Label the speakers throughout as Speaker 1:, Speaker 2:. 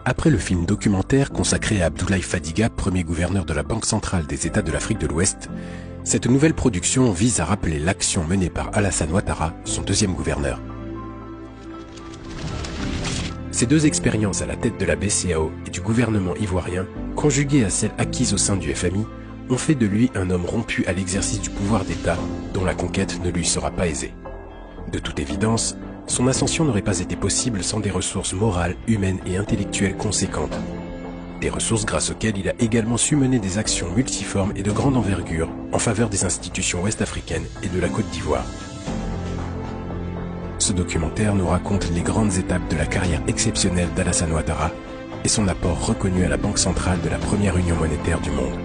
Speaker 1: Après le film documentaire consacré à Abdoulaye Fadiga, premier gouverneur de la Banque centrale des États de l'Afrique de l'Ouest, cette nouvelle production vise à rappeler l'action menée par Alassane Ouattara, son deuxième gouverneur. Ces deux expériences à la tête de la BCEAO et du gouvernement ivoirien, conjuguées à celles acquises au sein du FMI, ont fait de lui un homme rompu à l'exercice du pouvoir d'État dont la conquête ne lui sera pas aisée. De toute évidence, son ascension n'aurait pas été possible sans des ressources morales, humaines et intellectuelles conséquentes. Des ressources grâce auxquelles il a également su mener des actions multiformes et de grande envergure en faveur des institutions ouest-africaines et de la Côte d'Ivoire. Ce documentaire nous raconte les grandes étapes de la carrière exceptionnelle d'Alassane Ouattara et son apport reconnu à la Banque centrale de la première union monétaire du monde.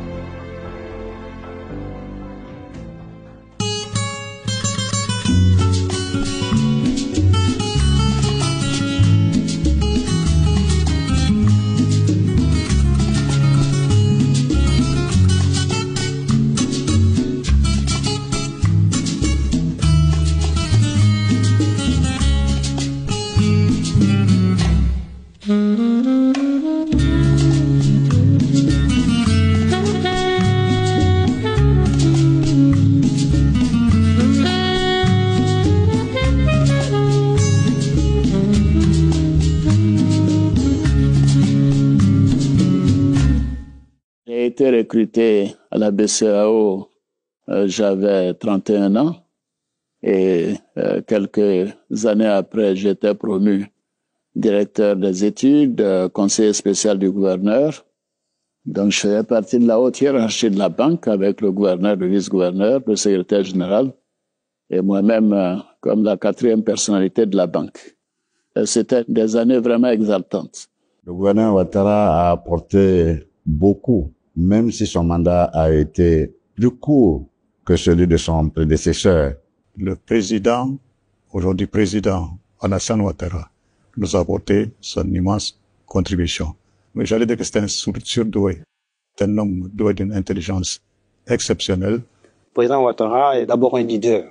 Speaker 2: J'ai été recruté à la BCEAO, j'avais 31 ans et quelques années après, j'étais promu directeur des études, conseiller spécial du gouverneur. Donc, je faisais partie de la haute hiérarchie de la banque avec le gouverneur, le vice-gouverneur, le secrétaire général et moi-même comme la quatrième personnalité de la banque. C'était des années vraiment exaltantes.
Speaker 3: Le gouverneur Ouattara a apporté beaucoup, même si son mandat a été plus court que celui de son prédécesseur.
Speaker 4: Le président, aujourd'hui président, Alassane Ouattara, nous a apporté son immense contribution. Mais j'allais dire que c'est un surdoué, c'est un homme doué d'une intelligence exceptionnelle.
Speaker 5: Le président Ouattara est d'abord un leader,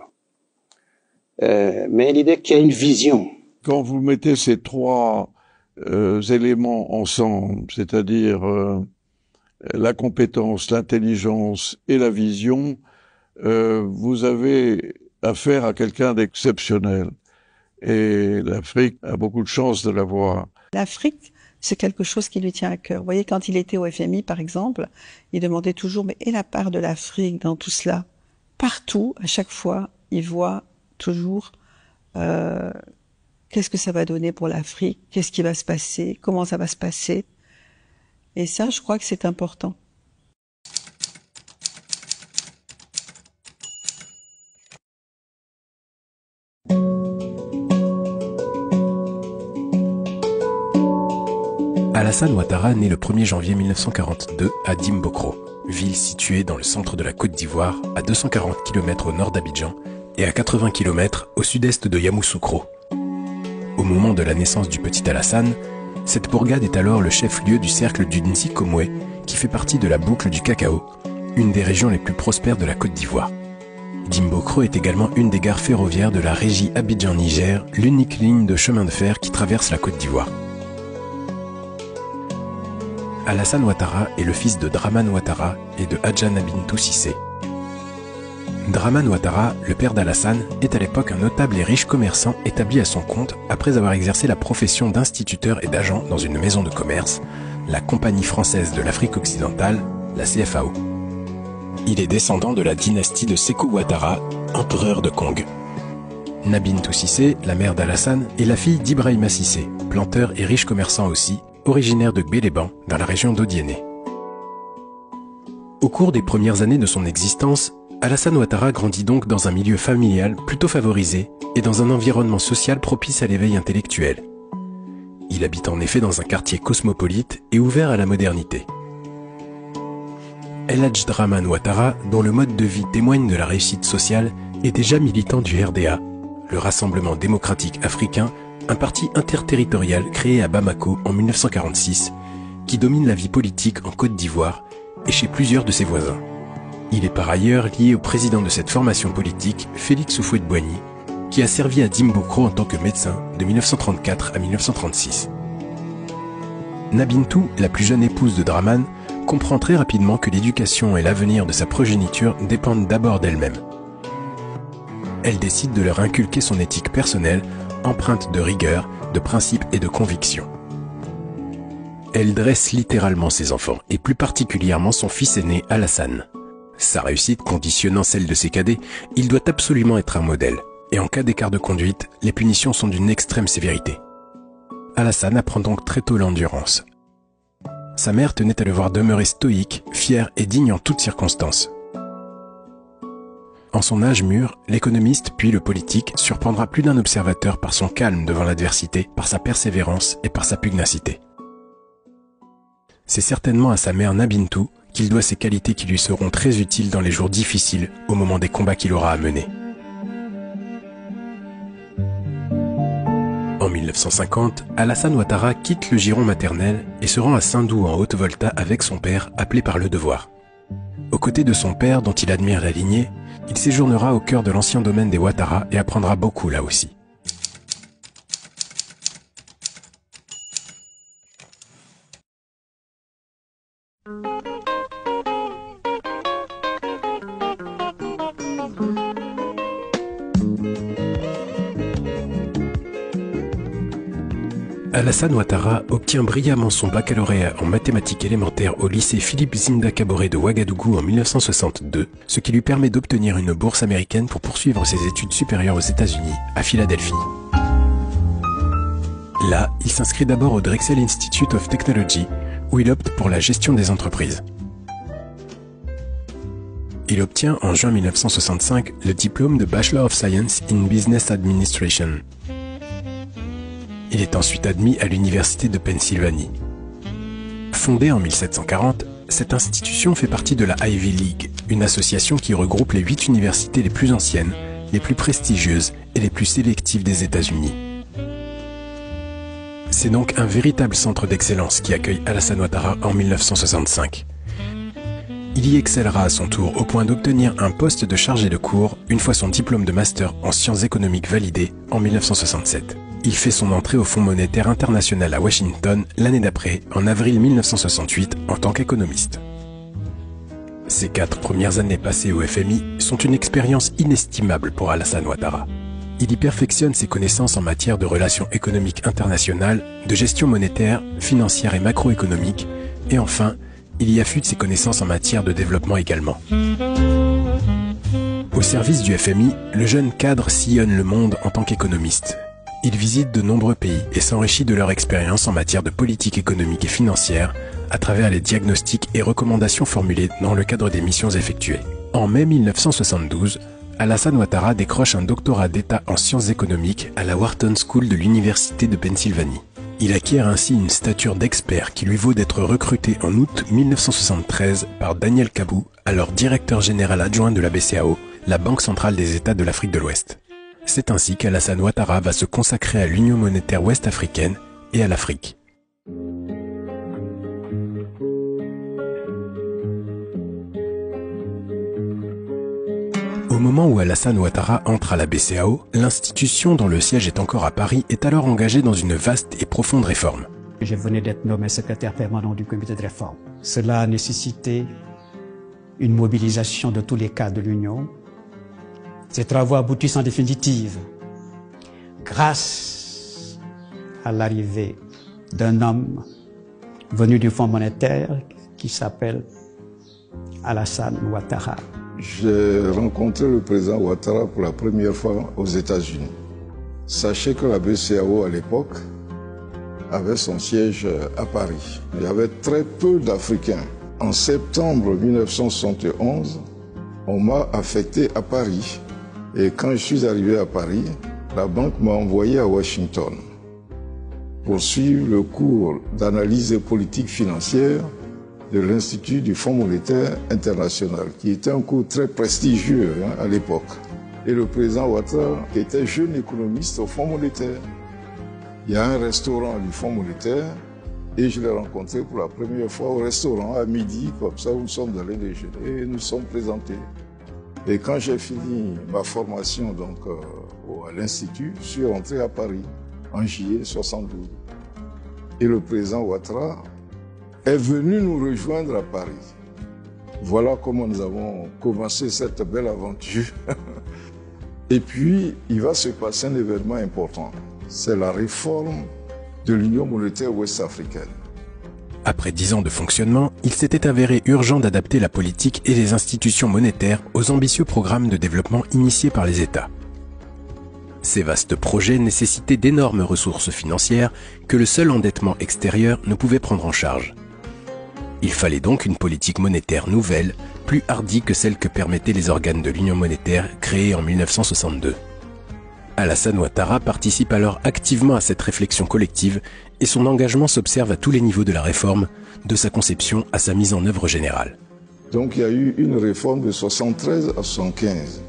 Speaker 5: mais un leader qui a une vision.
Speaker 6: Quand vous mettez ces trois éléments ensemble, c'est-à-dire la compétence, l'intelligence et la vision, vous avez affaire à quelqu'un d'exceptionnel. Et l'Afrique a beaucoup de chance de l'avoir.
Speaker 7: L'Afrique, c'est quelque chose qui lui tient à cœur. Vous voyez, quand il était au FMI, par exemple, il demandait toujours, mais et la part de l'Afrique dans tout cela? Partout, à chaque fois, il voit toujours qu'est-ce que ça va donner pour l'Afrique, qu'est-ce qui va se passer, comment ça va se passer. Et ça, je crois que c'est important.
Speaker 1: Alassane Ouattara naît le 1er janvier 1942 à Dimbokro, ville située dans le centre de la Côte d'Ivoire, à 240 km au nord d'Abidjan et à 80 km au sud-est de Yamoussoukro. Au moment de la naissance du petit Alassane, cette bourgade est alors le chef-lieu du cercle du Nzikomwe, qui fait partie de la boucle du cacao, une des régions les plus prospères de la Côte d'Ivoire. Dimbokro est également une des gares ferroviaires de la régie Abidjan-Niger, l'unique ligne de chemin de fer qui traverse la Côte d'Ivoire. Alassane Ouattara est le fils de Dramane Ouattara et de Hadja Bintou Cissé. Dramane Ouattara, le père d'Alassane, est à l'époque un notable et riche commerçant établi à son compte après avoir exercé la profession d'instituteur et d'agent dans une maison de commerce, la Compagnie française de l'Afrique occidentale, la CFAO. Il est descendant de la dynastie de Sékou Ouattara, empereur de Kong. Bintou Cissé, la mère d'Alassane, est la fille d'Ibrahima Cissé, planteur et riche commerçant aussi, originaire de Gbéléban, dans la région d'Odiéné. Au cours des premières années de son existence, Alassane Ouattara grandit donc dans un milieu familial plutôt favorisé et dans un environnement social propice à l'éveil intellectuel. Il habite en effet dans un quartier cosmopolite et ouvert à la modernité. El Hadj Dramane Ouattara, dont le mode de vie témoigne de la réussite sociale, est déjà militant du RDA, le Rassemblement démocratique africain, un parti interterritorial créé à Bamako en 1946, qui domine la vie politique en Côte d'Ivoire et chez plusieurs de ses voisins. Il est par ailleurs lié au président de cette formation politique, Félix Houphouët-Boigny, qui a servi à Dimbokro en tant que médecin de 1934 à 1936. Nabintou, la plus jeune épouse de Draman, comprend très rapidement que l'éducation et l'avenir de sa progéniture dépendent d'abord d'elle-même. Elle décide de leur inculquer son éthique personnelle, empreinte de rigueur, de principes et de convictions. Elle dresse littéralement ses enfants, et plus particulièrement son fils aîné Alassane. Sa réussite conditionnant celle de ses cadets, il doit absolument être un modèle, et en cas d'écart de conduite, les punitions sont d'une extrême sévérité. Alassane apprend donc très tôt l'endurance. Sa mère tenait à le voir demeurer stoïque, fier et digne en toutes circonstances. En son âge mûr, l'économiste puis le politique surprendra plus d'un observateur par son calme devant l'adversité, par sa persévérance et par sa pugnacité. C'est certainement à sa mère Nabintou qu'il doit ces qualités qui lui seront très utiles dans les jours difficiles au moment des combats qu'il aura à mener. En 1950, Alassane Ouattara quitte le giron maternel et se rend à Saint-Doux en Haute-Volta avec son père, appelé par le devoir. Aux côtés de son père, dont il admire la lignée, il séjournera au cœur de l'ancien domaine des Ouattara et apprendra beaucoup là aussi. Alassane Ouattara obtient brillamment son baccalauréat en mathématiques élémentaires au lycée Philippe Zinda Kaboré de Ouagadougou en 1962, ce qui lui permet d'obtenir une bourse américaine pour poursuivre ses études supérieures aux États-Unis, à Philadelphie. Là, il s'inscrit d'abord au Drexel Institute of Technology, où il opte pour la gestion des entreprises. Il obtient en juin 1965 le diplôme de Bachelor of Science in Business Administration. Il est ensuite admis à l'Université de Pennsylvanie. Fondée en 1740, cette institution fait partie de la Ivy League, une association qui regroupe les 8 universités les plus anciennes, les plus prestigieuses et les plus sélectives des États-Unis. C'est donc un véritable centre d'excellence qui accueille Alassane Ouattara en 1965. Il y excellera à son tour au point d'obtenir un poste de chargé de cours une fois son diplôme de master en sciences économiques validé en 1967. Il fait son entrée au Fonds monétaire international à Washington l'année d'après, en avril 1968, en tant qu'économiste. Ces 4 premières années passées au FMI sont une expérience inestimable pour Alassane Ouattara. Il y perfectionne ses connaissances en matière de relations économiques internationales, de gestion monétaire, financière et macroéconomique, et enfin, il y affûte ses connaissances en matière de développement également. Au service du FMI, le jeune cadre sillonne le monde en tant qu'économiste. Il visite de nombreux pays et s'enrichit de leur expérience en matière de politique économique et financière à travers les diagnostics et recommandations formulées dans le cadre des missions effectuées. En mai 1972, Alassane Ouattara décroche un doctorat d'État en sciences économiques à la Wharton School de l'Université de Pennsylvanie. Il acquiert ainsi une stature d'expert qui lui vaut d'être recruté en août 1973 par Daniel Kabou, alors directeur général adjoint de la BCAO, la Banque centrale des États de l'Afrique de l'Ouest. C'est ainsi qu'Alassane Ouattara va se consacrer à l'Union monétaire ouest-africaine et à l'Afrique. Au moment où Alassane Ouattara entre à la BCAO, l'institution dont le siège est encore à Paris est alors engagée dans une vaste et profonde réforme.
Speaker 8: Je venais d'être nommé secrétaire permanent du comité de réforme. Cela a nécessité une mobilisation de tous les cadres de l'Union. Ces travaux aboutissent en définitive grâce à l'arrivée d'un homme venu du Fonds monétaire qui s'appelle Alassane Ouattara.
Speaker 9: J'ai rencontré le président Ouattara pour la première fois aux États-Unis. Sachez que la BCAO à l'époque avait son siège à Paris. Il y avait très peu d'Africains. En septembre 1971, on m'a affecté à Paris. Et quand je suis arrivé à Paris, la banque m'a envoyé à Washington pour suivre le cours d'analyse des politiques financières de l'Institut du Fonds monétaire international, qui était un cours très prestigieux à l'époque. Et le président Ouattara était jeune économiste au Fonds monétaire. Il y a un restaurant du Fonds monétaire et je l'ai rencontré pour la première fois au restaurant à midi, comme ça, où nous sommes allés déjeuner et nous sommes présentés. Et quand j'ai fini ma formation donc, à l'Institut, je suis rentré à Paris en juillet 72. et le président Ouattara est venu nous rejoindre à Paris. Voilà comment nous avons commencé cette belle aventure. Et puis, il va se passer un événement important. C'est la réforme de l'Union monétaire ouest-africaine.
Speaker 1: Après 10 ans de fonctionnement, il s'était avéré urgent d'adapter la politique et les institutions monétaires aux ambitieux programmes de développement initiés par les États. Ces vastes projets nécessitaient d'énormes ressources financières que le seul endettement extérieur ne pouvait prendre en charge. Il fallait donc une politique monétaire nouvelle, plus hardie que celle que permettaient les organes de l'Union monétaire créés en 1962. Alassane Ouattara participe alors activement à cette réflexion collective et son engagement s'observe à tous les niveaux de la réforme, de sa conception à sa mise en œuvre générale.
Speaker 9: Donc il y a eu une réforme de 73 à 75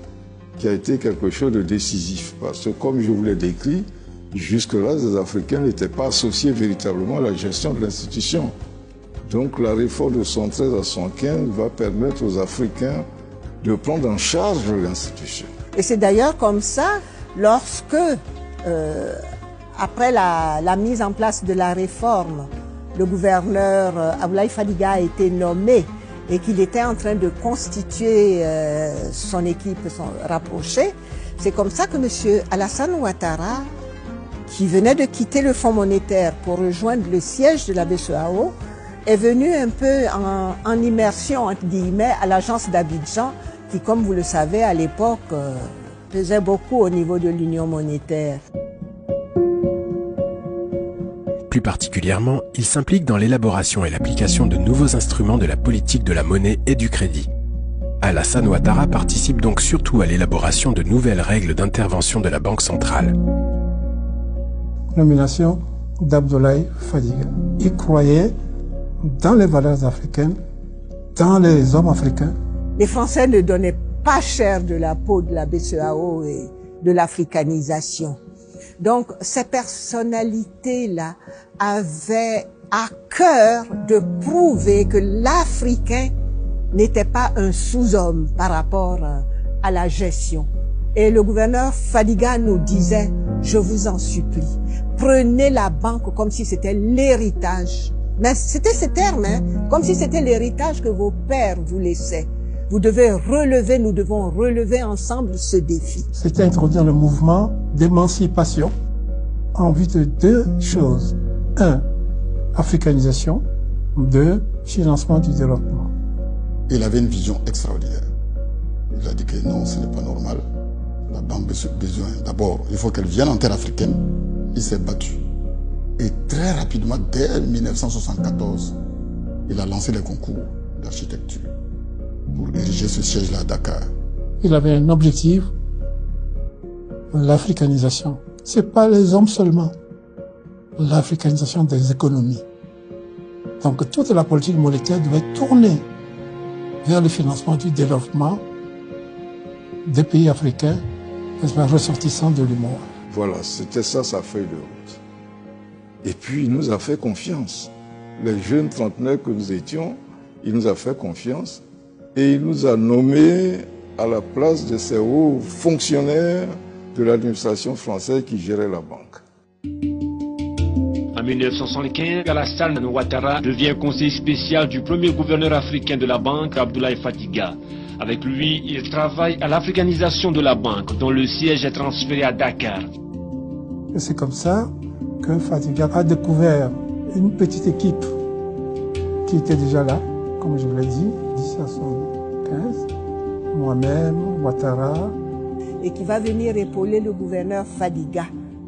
Speaker 9: qui a été quelque chose de décisif parce que comme je vous l'ai décrit, jusque-là les Africains n'étaient pas associés véritablement à la gestion de l'institution. Donc la réforme de 73 à 75 va permettre aux Africains de prendre en charge l'institution.
Speaker 10: Et c'est d'ailleurs comme ça, lorsque, après la mise en place de la réforme, le gouverneur Abdoulaye Fadiga a été nommé et qu'il était en train de constituer son équipe rapprochée, c'est comme ça que M. Alassane Ouattara, qui venait de quitter le Fonds monétaire pour rejoindre le siège de la BCEAO, est venu un peu en immersion, entre guillemets, à l'agence d'Abidjan, qui, comme vous le savez, à l'époque, pesait beaucoup au niveau de l'Union monétaire.
Speaker 1: Plus particulièrement, il s'implique dans l'élaboration et l'application de nouveaux instruments de la politique de la monnaie et du crédit. Alassane Ouattara participe donc surtout à l'élaboration de nouvelles règles d'intervention de la Banque centrale.
Speaker 11: Nomination d'Abdoulaye Fadiga. Il croyait dans les valeurs africaines, dans les hommes africains.
Speaker 10: Les Français ne donnaient pas cher de la peau de la BCEAO et de l'africanisation. Donc, ces personnalités-là avaient à cœur de prouver que l'Africain n'était pas un sous-homme par rapport à la gestion. Et le gouverneur Fadiga nous disait, je vous en supplie, prenez la banque comme si c'était l'héritage. Mais c'était ce terme, hein, comme si c'était l'héritage que vos pères vous laissaient. Vous devez relever, nous devons relever ensemble ce défi.
Speaker 11: C'était introduire le mouvement d'émancipation en vue de deux choses. 1. Africanisation. 2. Financement du développement.
Speaker 4: Il avait une vision extraordinaire. Il a dit que non, ce n'est pas normal. La banque a besoin. D'abord, il faut qu'elle vienne en terre africaine. Il s'est battu. Et très rapidement, dès 1974, il a lancé les concours d'architecture pour ériger ce siège-là à Dakar.
Speaker 11: Il avait un objectif, l'africanisation. C'est pas les hommes seulement, l'africanisation des économies. Donc toute la politique monétaire devait tourner vers le financement du développement des pays africains, ressortissants de l'UEMOA.
Speaker 9: Voilà, c'était ça sa feuille de route. Et puis il nous a fait confiance. Les jeunes trentenaires que nous étions, il nous a fait confiance. Et il nous a nommés à la place de ces hauts fonctionnaires de l'administration française qui gérait la banque.
Speaker 12: En 1975, Alassane Ouattara devient conseiller spécial du premier gouverneur africain de la banque, Abdoulaye Fadiga. Avec lui, il travaille à l'africanisation de la banque, dont le siège est transféré à Dakar.
Speaker 11: C'est comme ça que Fadiga a découvert une petite équipe qui était déjà là, comme je vous l'ai dit, 1975, moi-même, Ouattara.
Speaker 10: Et qui va venir épauler le gouverneur Fadiga.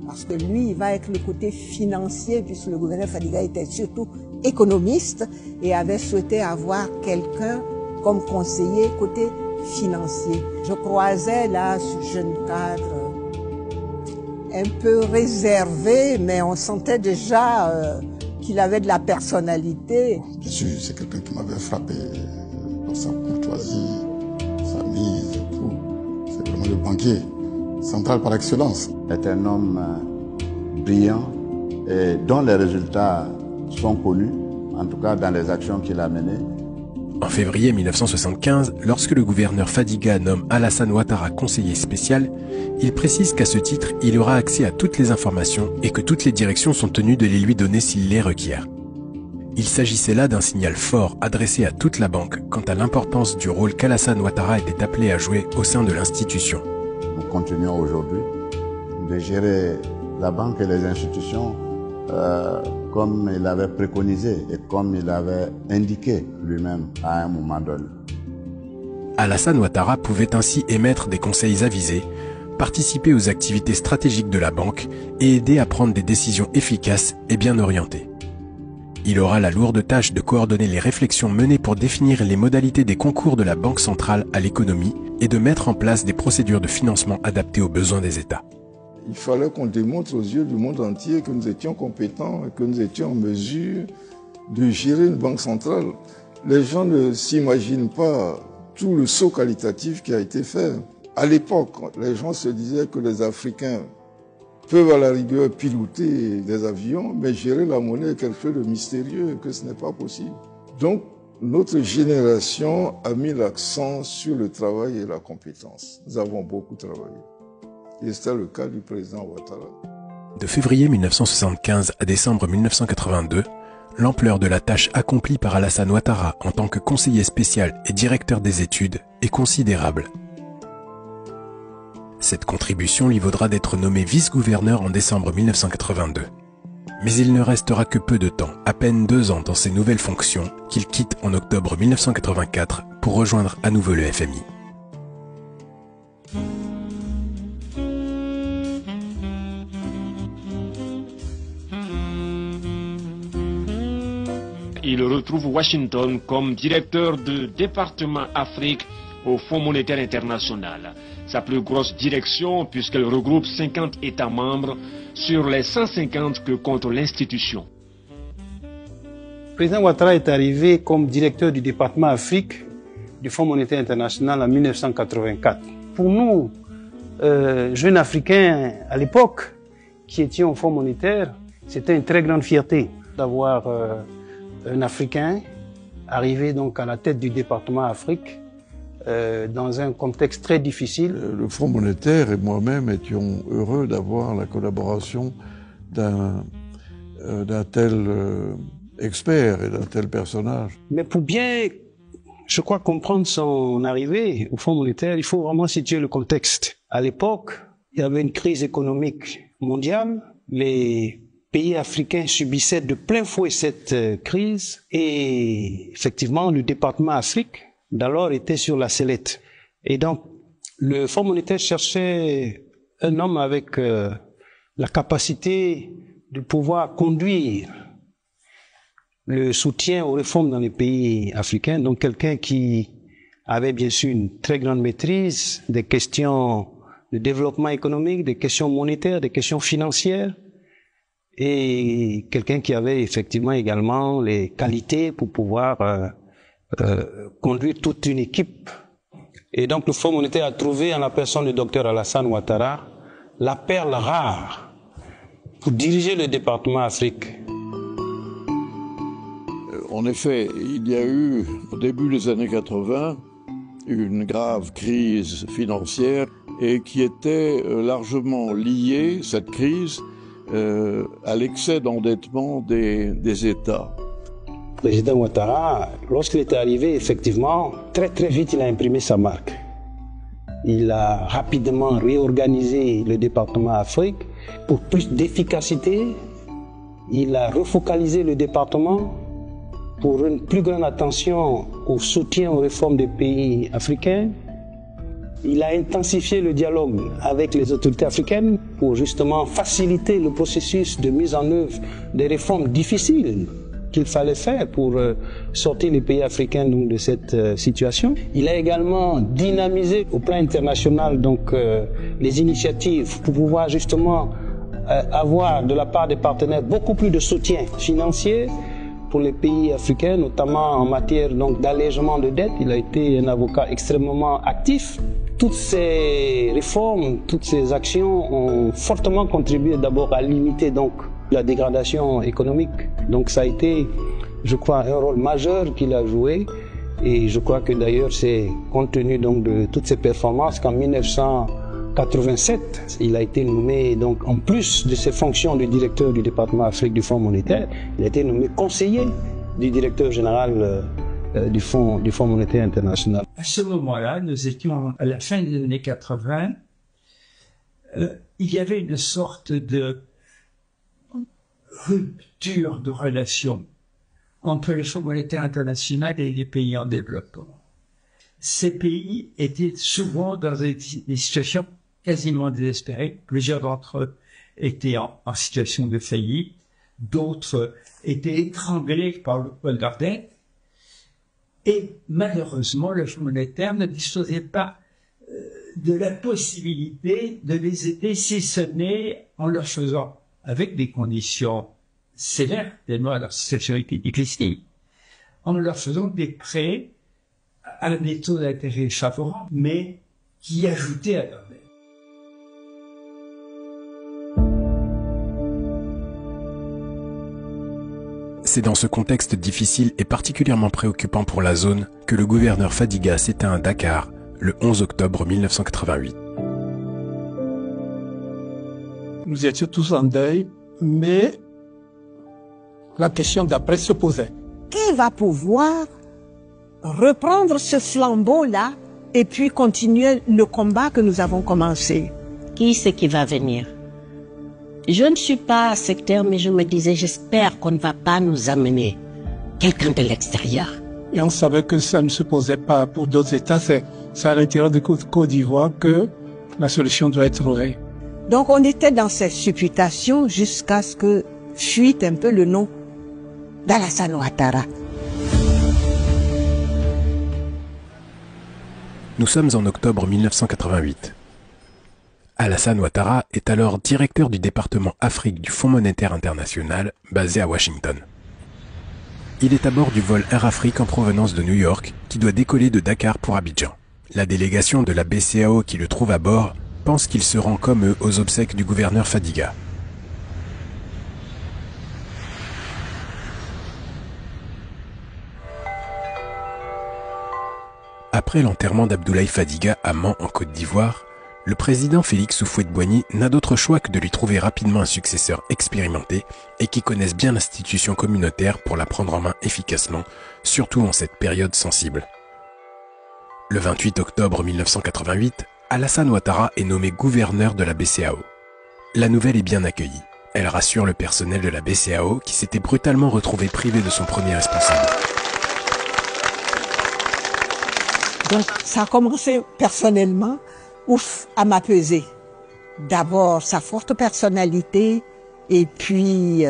Speaker 10: Parce que lui, il va être le côté financier, puisque le gouverneur Fadiga était surtout économiste et avait souhaité avoir quelqu'un comme conseiller côté financier. Je croisais là ce jeune cadre un peu réservé, mais on sentait déjà qu'il avait de la personnalité.
Speaker 4: Bien sûr, c'est quelqu'un qui m'avait frappé par sa courtoisie, sa mise et tout. C'est vraiment le banquier central par excellence.
Speaker 3: C'est un homme brillant et dont les résultats sont connus, en tout cas dans les actions qu'il a menées.
Speaker 1: En février 1975, lorsque le gouverneur Fadiga nomme Alassane Ouattara conseiller spécial, il précise qu'à ce titre, il aura accès à toutes les informations et que toutes les directions sont tenues de les lui donner s'il les requiert. Il s'agissait là d'un signal fort adressé à toute la banque quant à l'importance du rôle qu'Alassane Ouattara était appelé à jouer au sein de l'institution.
Speaker 3: Nous continuons aujourd'hui de gérer la banque et les institutions comme il avait préconisé et comme il avait indiqué lui-même à un moment donné.
Speaker 1: Alassane Ouattara pouvait ainsi émettre des conseils avisés, participer aux activités stratégiques de la banque et aider à prendre des décisions efficaces et bien orientées. Il aura la lourde tâche de coordonner les réflexions menées pour définir les modalités des concours de la Banque centrale à l'économie et de mettre en place des procédures de financement adaptées aux besoins des États.
Speaker 9: Il fallait qu'on démontre aux yeux du monde entier que nous étions compétents et que nous étions en mesure de gérer une banque centrale. Les gens ne s'imaginent pas tout le saut qualitatif qui a été fait. À l'époque, les gens se disaient que les Africains peuvent à la rigueur piloter des avions, mais gérer la monnaie est quelque chose de mystérieux, que ce n'est pas possible. Donc, notre génération a mis l'accent sur le travail et la compétence. Nous avons beaucoup travaillé. Et c'était le cas du président Ouattara.
Speaker 1: De février 1975 à décembre 1982, l'ampleur de la tâche accomplie par Alassane Ouattara en tant que conseiller spécial et directeur des études est considérable. Cette contribution lui vaudra d'être nommé vice-gouverneur en décembre 1982. Mais il ne restera que peu de temps, à peine 2 ans dans ses nouvelles fonctions, qu'il quitte en octobre 1984 pour rejoindre à nouveau le FMI.
Speaker 12: Il retrouve Washington comme directeur de département Afrique au Fonds monétaire international. Sa plus grosse direction puisqu'elle regroupe 50 États membres sur les 150 que compte l'institution.
Speaker 5: Le président Ouattara est arrivé comme directeur du département Afrique du Fonds monétaire international en 1984. Pour nous, jeunes Africains à l'époque qui étions au Fonds monétaire, c'était une très grande fierté d'avoir un Africain arrivé donc à la tête du département Afrique dans un contexte très difficile.
Speaker 6: Le Fonds monétaire et moi-même étions heureux d'avoir la collaboration d'un tel expert et d'un tel personnage.
Speaker 5: Mais pour bien, je crois, comprendre son arrivée au Fonds monétaire, il faut vraiment situer le contexte. À l'époque, il y avait une crise économique mondiale. Les pays africains subissaient de plein fouet cette crise et effectivement, le département Afrique d'alors était sur la sellette. Et donc, le Fonds monétaire cherchait un homme avec la capacité de pouvoir conduire le soutien aux réformes dans les pays africains. Donc, quelqu'un qui avait bien sûr une très grande maîtrise des questions de développement économique, des questions monétaires, des questions financières, et quelqu'un qui avait effectivement également les qualités pour pouvoir conduire toute une équipe. Et donc le Fonds monétaire a trouvé en la personne du docteur Alassane Ouattara la perle rare pour diriger le département Afrique.
Speaker 6: En effet, il y a eu au début des années 80 une grave crise financière et qui était largement liée, cette crise, à l'excès d'endettement des États.
Speaker 5: Le président Ouattara, lorsqu'il est arrivé, effectivement, très vite, il a imprimé sa marque. Il a rapidement réorganisé le département Afrique pour plus d'efficacité. Il a refocalisé le département pour une plus grande attention au soutien aux réformes des pays africains. Il a intensifié le dialogue avec les autorités africaines pour justement faciliter le processus de mise en œuvre des réformes difficiles qu'il fallait faire pour sortir les pays africains donc, de cette situation. Il a également dynamisé au plan international donc, les initiatives pour pouvoir justement avoir de la part des partenaires beaucoup plus de soutien financier pour les pays africains, notamment en matière donc d'allègement de dettes. Il a été un avocat extrêmement actif. Toutes ces réformes, toutes ces actions ont fortement contribué d'abord à limiter donc la dégradation économique. Donc ça a été, je crois, un rôle majeur qu'il a joué Et je crois que d'ailleurs c'est compte tenu donc de toutes ces performances qu'en 1987, il a été nommé, donc en plus de ses fonctions de directeur du département Afrique du Fonds monétaire, il a été nommé conseiller du directeur général du Fonds monétaire international.
Speaker 13: À ce moment-là, nous étions à la fin des années 80. Il y avait une sorte de rupture de relations entre le Fonds monétaire international et les pays en développement. Ces pays étaient souvent dans des situations quasiment désespérées. Plusieurs d'entre eux étaient en situation de faillite, d'autres étaient étranglés par le poids de leur dette. Et malheureusement, le Fonds monétaire ne disposait pas de la possibilité de les aider, si ce n'est en leur faisant, avec des conditions sévères, tellement leur situation était difficile, en leur faisant des prêts à des taux d'intérêt favorables, mais qui ajoutaient à leur dette.
Speaker 1: C'est dans ce contexte difficile et particulièrement préoccupant pour la zone que le gouverneur Fadiga s'éteint à Dakar le 11 octobre 1988.
Speaker 11: Nous étions tous en deuil, mais la question d'après se posait.
Speaker 10: Qui va pouvoir reprendre ce flambeau-là et puis continuer le combat que nous avons commencé?
Speaker 14: Qui c'est qui va venir? Je ne suis pas sectaire, mais je me disais, j'espère qu'on ne va pas nous amener quelqu'un de l'extérieur.
Speaker 11: Et on savait que ça ne se posait pas pour d'autres États, c'est à l'intérieur de Côte d'Ivoire que la solution doit être trouvée.
Speaker 10: Donc on était dans cette supputation jusqu'à ce que fuite un peu le nom d'Alassane Ouattara.
Speaker 1: Nous sommes en octobre 1988. Alassane Ouattara est alors directeur du département Afrique du Fonds monétaire international, basé à Washington. Il est à bord du vol Air Afrique en provenance de New York, qui doit décoller de Dakar pour Abidjan. La délégation de la BCAO qui le trouve à bord pense qu'il se rend comme eux aux obsèques du gouverneur Fadiga. Après l'enterrement d'Abdoulaye Fadiga à Mans en Côte d'Ivoire, le président Félix Houphouët-Boigny n'a d'autre choix que de lui trouver rapidement un successeur expérimenté et qui connaisse bien l'institution communautaire pour la prendre en main efficacement, surtout en cette période sensible. Le 28 octobre 1988, Alassane Ouattara est nommé gouverneur de la BCAO. La nouvelle est bien accueillie. Elle rassure le personnel de la BCAO qui s'était brutalement retrouvé privé de son premier responsable.
Speaker 10: Donc ça a commencé personnellement, à m'apaiser. D'abord sa forte personnalité et puis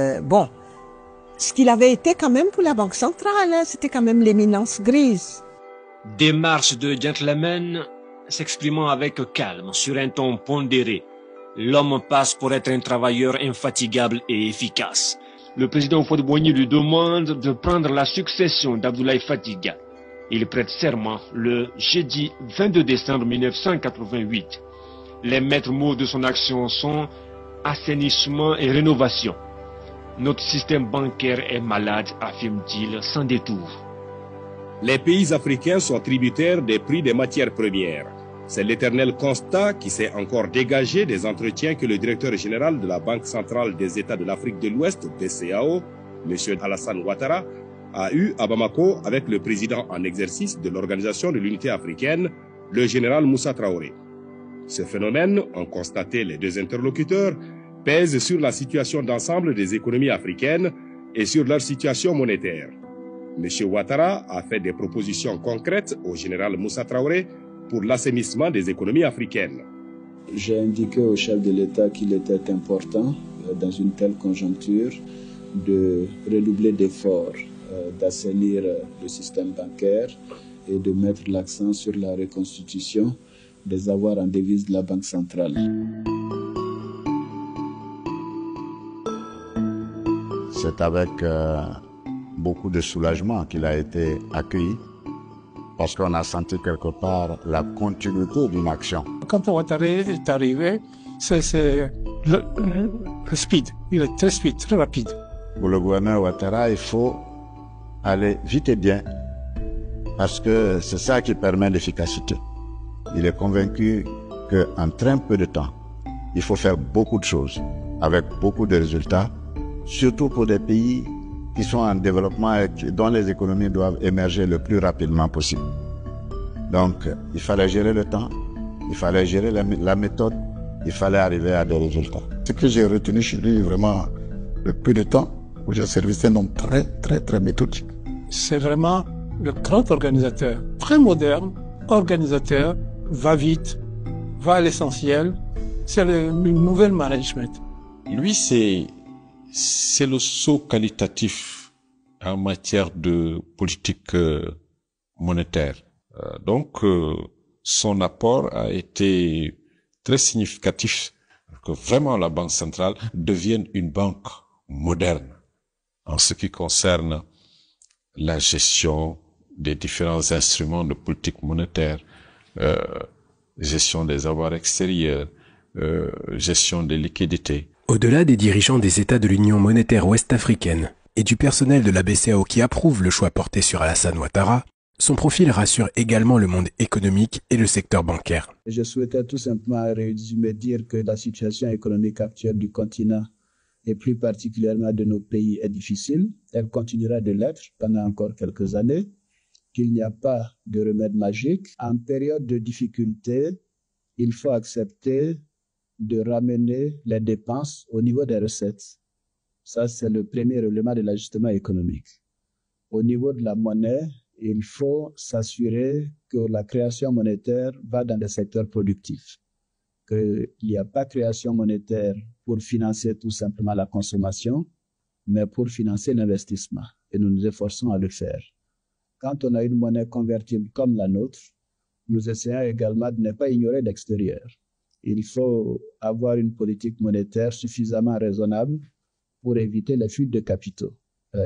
Speaker 10: ce qu'il avait été quand même pour la Banque centrale, hein, c'était quand même l'éminence grise.
Speaker 12: Démarche de gentleman s'exprimant avec calme sur un ton pondéré. L'homme passe pour être un travailleur infatigable et efficace. Le président Houphouët-Boigny lui demande de prendre la succession d'Abdoulaye Fadiga. Il prête serment le jeudi 22 décembre 1988. Les maîtres mots de son action sont assainissement et rénovation. Notre système bancaire est malade, affirme-t-il sans détour.
Speaker 15: Les pays africains sont tributaires des prix des matières premières. C'est l'éternel constat qui s'est encore dégagé des entretiens que le directeur général de la Banque centrale des États de l'Afrique de l'Ouest, BCAO, M. Alassane Ouattara, a eu à Bamako avec le président en exercice de l'Organisation de l'Unité africaine, le général Moussa Traoré. Ce phénomène, ont constaté les deux interlocuteurs, pèse sur la situation d'ensemble des économies africaines et sur leur situation monétaire. M. Ouattara a fait des propositions concrètes au général Moussa Traoré pour l'assainissement des économies africaines.
Speaker 2: J'ai indiqué au chef de l'État qu'il était important, dans une telle conjoncture, de redoubler d'efforts, d'assainir le système bancaire et de mettre l'accent sur la reconstitution des avoirs en devises de la Banque centrale.
Speaker 3: C'est avec beaucoup de soulagement qu'il a été accueilli, parce qu'on a senti quelque part la continuité d'une action.
Speaker 11: Quand Ouattara est arrivé, c'est le speed. Il est très speed, très rapide.
Speaker 3: Pour le gouverneur Ouattara, il faut aller vite et bien parce que c'est ça qui permet l'efficacité. Il est convaincu qu'en très peu de temps, il faut faire beaucoup de choses, avec beaucoup de résultats, surtout pour des pays qui sont en développement et dont les économies doivent émerger le plus rapidement possible. Donc, il fallait gérer le temps, il fallait gérer la méthode, il fallait arriver à des résultats.
Speaker 4: Ce que j'ai retenu chez lui, vraiment, le peu de temps où j'ai servi, c'est un homme très méthodique.
Speaker 11: C'est vraiment le grand organisateur, très moderne, organisateur, va vite, va à l'essentiel. C'est le nouvel management.
Speaker 16: Lui, c'est le saut qualitatif en matière de politique monétaire. Donc, son apport a été très significatif que vraiment la Banque centrale devienne une banque moderne en ce qui concerne la gestion des différents instruments de politique monétaire, gestion des avoirs extérieurs, gestion des liquidités.
Speaker 1: Au-delà des dirigeants des États de l'Union monétaire ouest-africaine et du personnel de la BCEAO qui approuve le choix porté sur Alassane Ouattara, son profil rassure également le monde économique et le secteur bancaire.
Speaker 2: Je souhaitais tout simplement résumer, dire que la situation économique actuelle du continent et plus particulièrement de nos pays est difficile. Elle continuera de l'être pendant encore quelques années, qu'il n'y a pas de remède magique. En période de difficulté, il faut accepter de ramener les dépenses au niveau des recettes. Ça, c'est le premier élément de l'ajustement économique. Au niveau de la monnaie, il faut s'assurer que la création monétaire va dans des secteurs productifs, qu'il n'y a pas de création monétaire pour financer tout simplement la consommation, mais pour financer l'investissement. Et nous nous efforçons à le faire. Quand on a une monnaie convertible comme la nôtre, nous essayons également de ne pas ignorer l'extérieur. Il faut avoir une politique monétaire suffisamment raisonnable pour éviter les fuites de capitaux.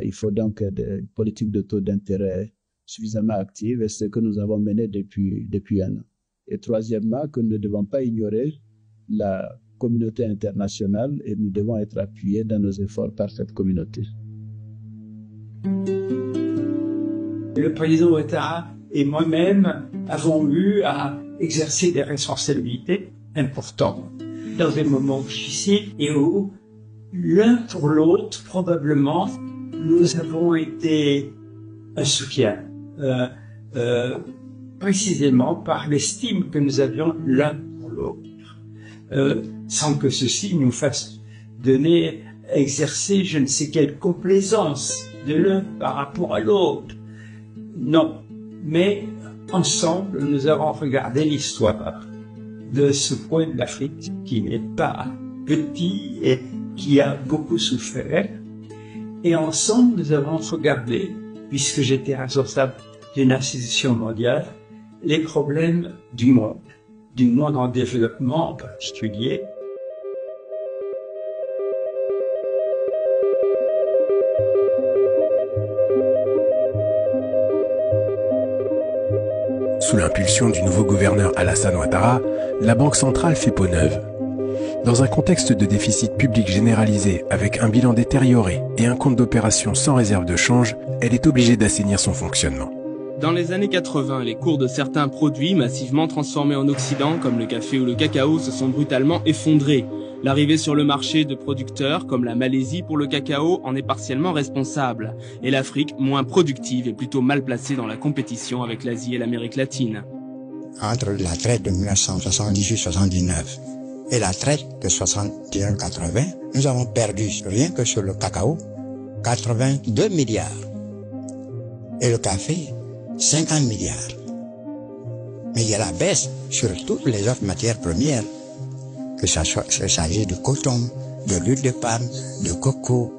Speaker 2: Il faut donc des politiques de taux d'intérêt suffisamment actives, et ce que nous avons mené depuis un an. Et troisièmement, que nous ne devons pas ignorer la communauté internationale et nous devons être appuyés dans nos efforts par cette communauté.
Speaker 13: Le président Ouattara et moi-même avons eu à exercer des responsabilités importantes dans des moments difficiles et où l'un pour l'autre, probablement, nous avons été un soutien, précisément par l'estime que nous avions l'un pour l'autre, sans que ceci nous fasse exercer je ne sais quelle complaisance de l'un par rapport à l'autre. Non, mais ensemble, nous avons regardé l'histoire de ce coin de l'Afrique qui n'est pas petit et qui a beaucoup souffert. Et ensemble, nous avons regardé, puisque j'étais responsable d'une institution mondiale, les problèmes du monde en développement en particulier.
Speaker 1: Sous l'impulsion du nouveau gouverneur Alassane Ouattara, la Banque centrale fait peau neuve. Dans un contexte de déficit public généralisé avec un bilan détérioré et un compte d'opération sans réserve de change, elle est obligée d'assainir son fonctionnement.
Speaker 17: Dans les années 80, les cours de certains produits massivement transformés en Occident, comme le café ou le cacao, se sont brutalement effondrés. L'arrivée sur le marché de producteurs, comme la Malaisie pour le cacao, en est partiellement responsable. Et l'Afrique, moins productive, est plutôt mal placée dans la compétition avec l'Asie et l'Amérique latine.
Speaker 18: Entre la traite de 1978-79 et la traite de 71-80, nous avons perdu, rien que sur le cacao, 82 milliards. Et le café, 50 milliards. Mais il y a la baisse sur toutes les autres matières premières, que ça s'agisse de coton, de l'huile de palme, de coco.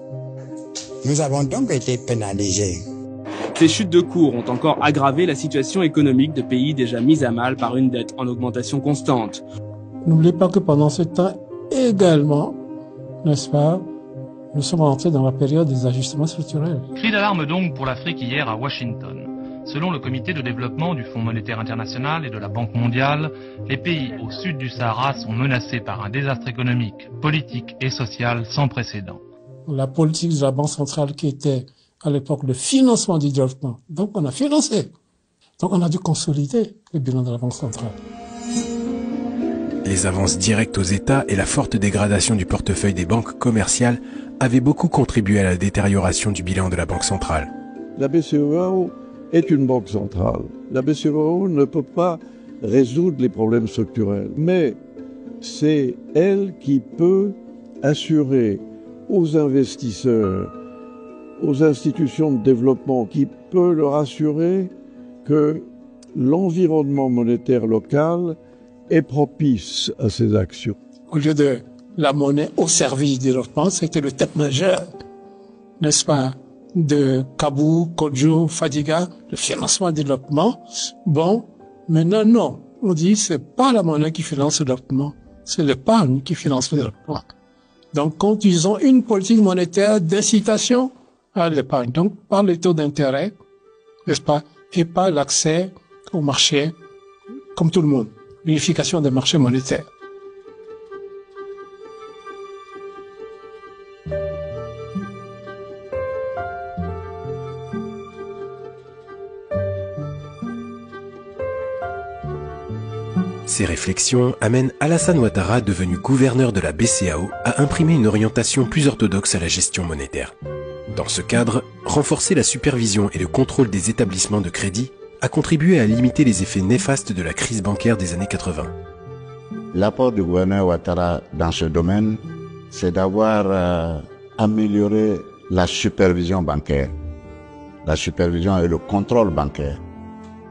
Speaker 18: Nous avons donc été pénalisés.
Speaker 17: Ces chutes de cours ont encore aggravé la situation économique de pays déjà mis à mal par une dette en augmentation constante.
Speaker 11: N'oubliez pas que pendant ce temps également, n'est-ce pas, nous sommes entrés dans la période des ajustements structurels.
Speaker 19: Cri d'alarme donc pour l'Afrique hier à Washington. Selon le comité de développement du Fonds monétaire international et de la Banque mondiale, les pays au sud du Sahara sont menacés par un désastre économique, politique et social sans précédent.
Speaker 11: La politique de la Banque centrale qui était à l'époque le financement du développement, donc on a financé. Donc on a dû consolider le bilan de la Banque centrale.
Speaker 1: Les avances directes aux États et la forte dégradation du portefeuille des banques commerciales avaient beaucoup contribué à la détérioration du bilan de la Banque centrale.
Speaker 6: La BCEAO est une banque centrale. La BCEAO ne peut pas résoudre les problèmes structurels, mais c'est elle qui peut assurer aux investisseurs, aux institutions de développement, qui peut leur assurer que l'environnement monétaire local est propice à ces actions.
Speaker 11: Au lieu de la monnaie au service du développement, c'était le thème majeur, n'est-ce pas, de Kabou, Kodjo, Fadiga, le financement du développement. Bon, maintenant non, on dit c'est pas la monnaie qui finance le développement, c'est l'épargne qui finance le développement. Donc conduisons une politique monétaire d'incitation à l'épargne, donc par les taux d'intérêt, n'est-ce pas, et par l'accès au marché, comme tout le monde, l'unification des marchés monétaires.
Speaker 1: Ces réflexions amènent Alassane Ouattara, devenu gouverneur de la BCEAO, à imprimer une orientation plus orthodoxe à la gestion monétaire. Dans ce cadre, renforcer la supervision et le contrôle des établissements de crédit a contribué à limiter les effets néfastes de la crise bancaire des années 80.
Speaker 3: L'apport du gouverneur Ouattara dans ce domaine, c'est d'avoir amélioré la supervision bancaire, la supervision et le contrôle bancaire.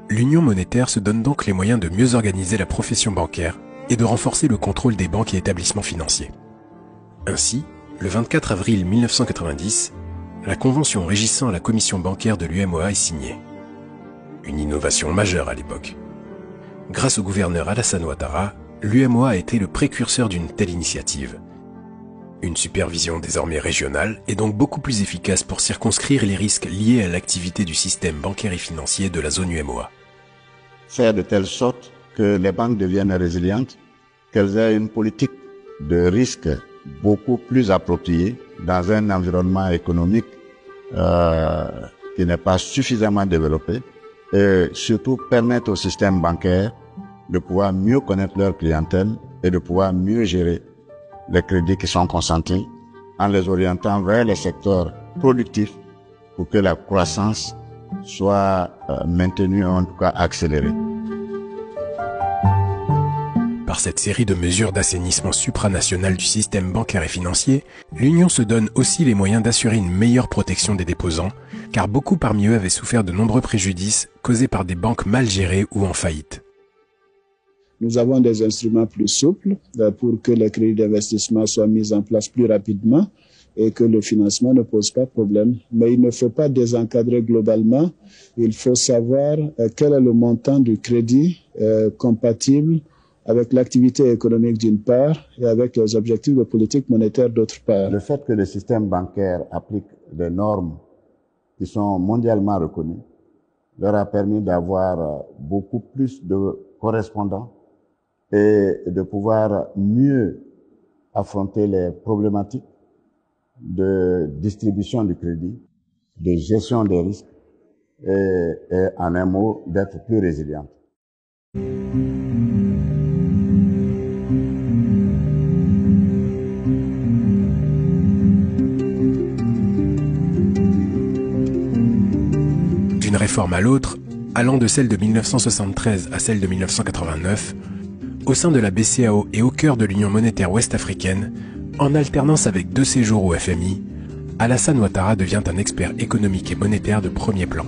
Speaker 1: L'Union monétaire se donne donc les moyens de mieux organiser la profession bancaire et de renforcer le contrôle des banques et établissements financiers. Ainsi, le 24 avril 1990, la convention régissant la commission bancaire de l'UMOA est signée. Une innovation majeure à l'époque. Grâce au gouverneur Alassane Ouattara, l'UMOA a été le précurseur d'une telle initiative. Une supervision désormais régionale est donc beaucoup plus efficace pour circonscrire les risques liés à l'activité du système bancaire et financier de la zone UMOA.
Speaker 3: Faire de telle sorte que les banques deviennent résilientes, qu'elles aient une politique de risque beaucoup plus appropriée dans un environnement économique qui n'est pas suffisamment développé, et surtout permettre au système bancaire de pouvoir mieux connaître leur clientèle et de pouvoir mieux gérer les crédits qui sont consentis en les orientant vers les secteurs productifs pour que la croissance soit maintenue, en tout cas accélérée.
Speaker 1: Par cette série de mesures d'assainissement supranational du système bancaire et financier, l'Union se donne aussi les moyens d'assurer une meilleure protection des déposants, car beaucoup parmi eux avaient souffert de nombreux préjudices causés par des banques mal gérées ou en faillite.
Speaker 2: Nous avons des instruments plus souples pour que les crédits d'investissement soient mis en place plus rapidement et que le financement ne pose pas de problème. Mais il ne faut pas désencadrer globalement. Il faut savoir quel est le montant du crédit compatible avec l'activité économique d'une part et avec les objectifs de politique monétaire d'autre part.
Speaker 3: Le fait que le système bancaire applique des normes qui sont mondialement reconnues leur a permis d'avoir beaucoup plus de correspondants et de pouvoir mieux affronter les problématiques de distribution du crédit, de gestion des risques et en un mot, d'être plus résiliente.
Speaker 1: D'une réforme à l'autre, allant de celle de 1973 à celle de 1989, au sein de la BCEAO et au cœur de l'Union monétaire ouest-africaine, en alternance avec 2 séjours au FMI, Alassane Ouattara devient un expert économique et monétaire de premier plan.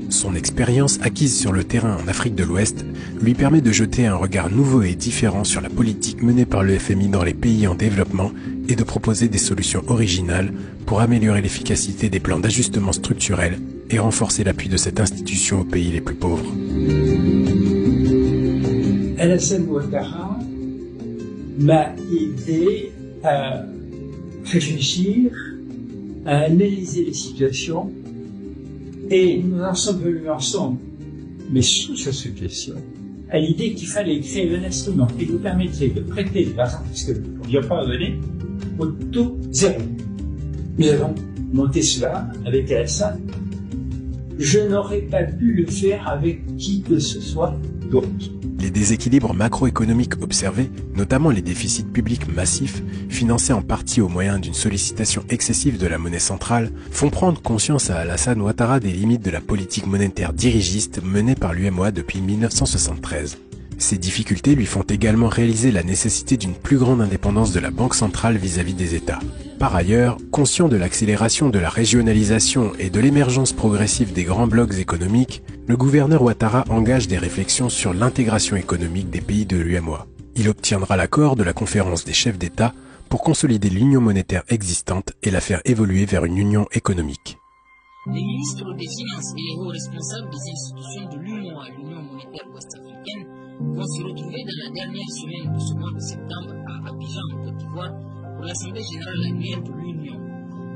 Speaker 1: Son expérience acquise sur le terrain en Afrique de l'Ouest lui permet de jeter un regard nouveau et différent sur la politique menée par le FMI dans les pays en développement et de proposer des solutions originales pour améliorer l'efficacité des plans d'ajustement structurel et renforcer l'appui de cette institution aux pays les plus pauvres.
Speaker 13: Alassane Ouattara m'a aidé à réfléchir, à analyser les situations, et nous en sommes venus ensemble, mais sous sa suggestion, à l'idée qu'il fallait créer un instrument qui nous permettrait de prêter de l'argent, puisque on n'y a pas donné, au taux zéro. Nous avons monté cela avec Alassane. je n'aurais pas pu le faire avec qui que ce soit d'autre.
Speaker 1: Les déséquilibres macroéconomiques observés, notamment les déficits publics massifs, financés en partie au moyen d'une sollicitation excessive de la monnaie centrale, font prendre conscience à Alassane Ouattara des limites de la politique monétaire dirigiste menée par l'UEMOA depuis 1973. Ces difficultés lui font également réaliser la nécessité d'une plus grande indépendance de la Banque centrale vis-à-vis des États. Par ailleurs, conscient de l'accélération de la régionalisation et de l'émergence progressive des grands blocs économiques, le gouverneur Ouattara engage des réflexions sur l'intégration économique des pays de l'UEMOA. Il obtiendra l'accord de la conférence des chefs d'État pour consolider l'union monétaire existante et la faire évoluer vers une union économique.
Speaker 20: Les ministres des Finances et les hauts responsables des institutions de l'UEMOA, l'Union monétaire ouest-africaine, vont se retrouver dans la dernière semaine de ce mois de septembre à Abidjan, en Côte d'Ivoire, pour l'Assemblée générale annuelle de l'Union.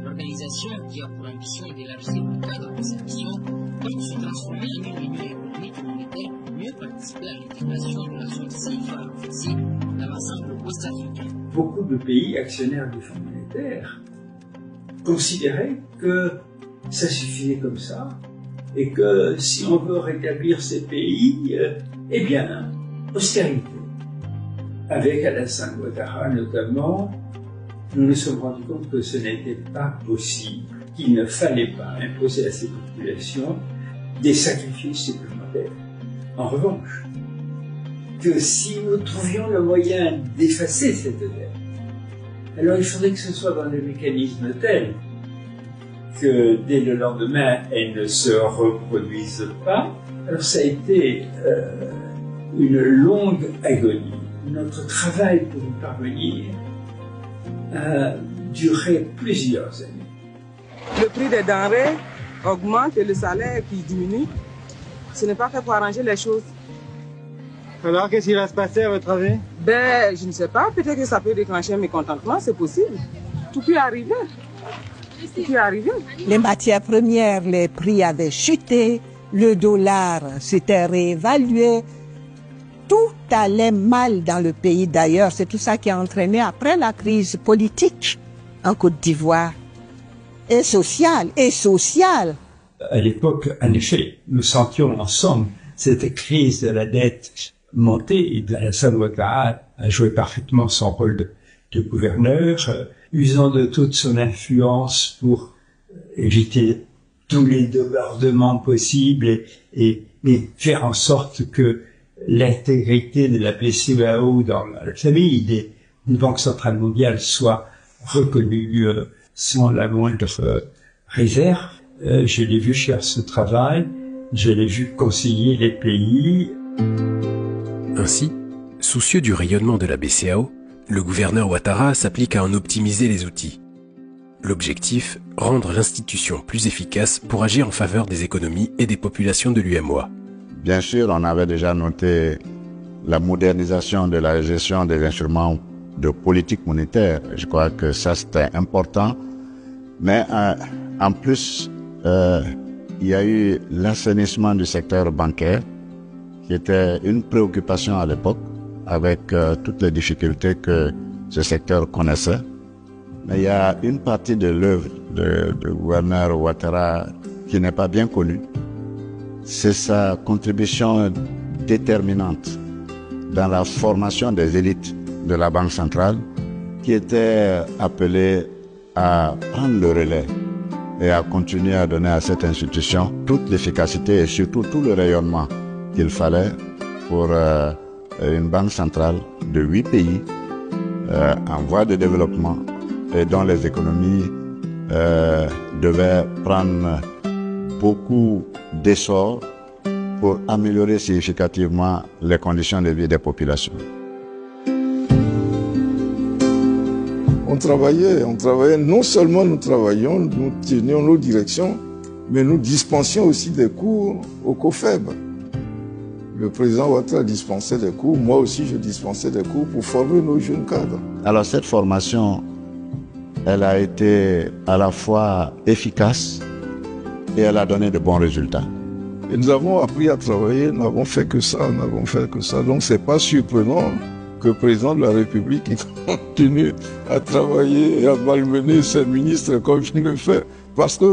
Speaker 20: L'organisation, qui a pour ambition d'élargir le cadre de cette mission, compte se transformer en une union économique et monétaire pour mieux participer à l'intégration de la zone CFA renforcée dans l'ensemble ouest-africain.
Speaker 13: Beaucoup de pays actionnaires du Fonds monétaire considéraient que ça suffisait comme ça et que si on veut rétablir ces pays, eh bien, austérité. Avec Alassane Ouattara notamment, nous nous sommes rendus compte que ce n'était pas possible, qu'il ne fallait pas imposer à ces populations des sacrifices supplémentaires. En revanche, que si nous trouvions le moyen d'effacer cette dette, alors il faudrait que ce soit dans des mécanismes tels que dès le lendemain, elle ne se reproduise pas. Alors ça a été une longue agonie. Notre travail pour y parvenir a duré plusieurs années.
Speaker 21: Le prix des denrées augmente et le salaire qui diminue. Ce n'est pas fait pour arranger les choses.
Speaker 22: Alors, qu'est-ce qui va se passer à votre avis?
Speaker 21: Ben, je ne sais pas. Peut-être que ça peut déclencher un mécontentement, c'est possible. Tout peut arriver. Tout peut arriver.
Speaker 10: Les matières premières, les prix avaient chuté, le dollar s'était réévalué. Tout allait mal dans le pays d'ailleurs. C'est tout ça qui a entraîné après la crise politique en Côte d'Ivoire. Et sociale, et sociale.
Speaker 13: À l'époque, en effet, nous sentions ensemble cette crise de la dette monter et Alassane Ouattara a joué parfaitement son rôle de gouverneur, usant de toute son influence pour éviter tous les débordements possibles et faire en sorte que l'intégrité de la BCEAO dans la famille d'une Banque centrale mondiale soit reconnue sans la moindre réserve. Je l'ai vu faire ce travail, je l'ai vu concilier les pays.
Speaker 1: Ainsi, soucieux du rayonnement de la BCEAO, le gouverneur Ouattara s'applique à en optimiser les outils. L'objectif, rendre l'institution plus efficace pour agir en faveur des économies et des populations de l'UEMOA.
Speaker 3: Bien sûr, on avait déjà noté la modernisation de la gestion des instruments de politique monétaire. Je crois que ça, c'était important. Mais en plus, il y a eu l'assainissement du secteur bancaire, qui était une préoccupation à l'époque, avec toutes les difficultés que ce secteur connaissait. Mais il y a une partie de l'œuvre de gouverneur Ouattara qui n'est pas bien connue. C'est sa contribution déterminante dans la formation des élites de la Banque centrale, qui étaient appelées à prendre le relais et à continuer à donner à cette institution toute l'efficacité et surtout tout le rayonnement qu'il fallait pour une banque centrale de 8 pays en voie de développement et dont les économies devaient prendre beaucoup d'essor pour améliorer significativement les conditions de vie des populations.
Speaker 9: On travaillait, non seulement nous travaillions, nous tenions nos directions, mais nous dispensions aussi des cours au COFEB. Le président Ouattara dispensait des cours, moi aussi je dispensais des cours pour former nos jeunes cadres.
Speaker 3: Alors cette formation, elle a été à la fois efficace et elle a donné de bons résultats.
Speaker 9: Et nous avons appris à travailler, nous n'avons fait que ça, Donc c'est pas surprenant que le président de la République continue à travailler et à malmener ses ministres comme il le fait. Parce que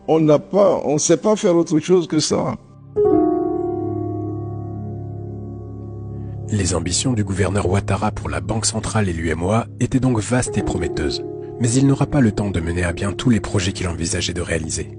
Speaker 6: on ne sait pas faire autre chose que ça.
Speaker 1: Les ambitions du gouverneur Ouattara pour la Banque centrale et l'UMOA étaient donc vastes et prometteuses. Mais il n'aura pas le temps de mener à bien tous les projets qu'il envisageait de réaliser.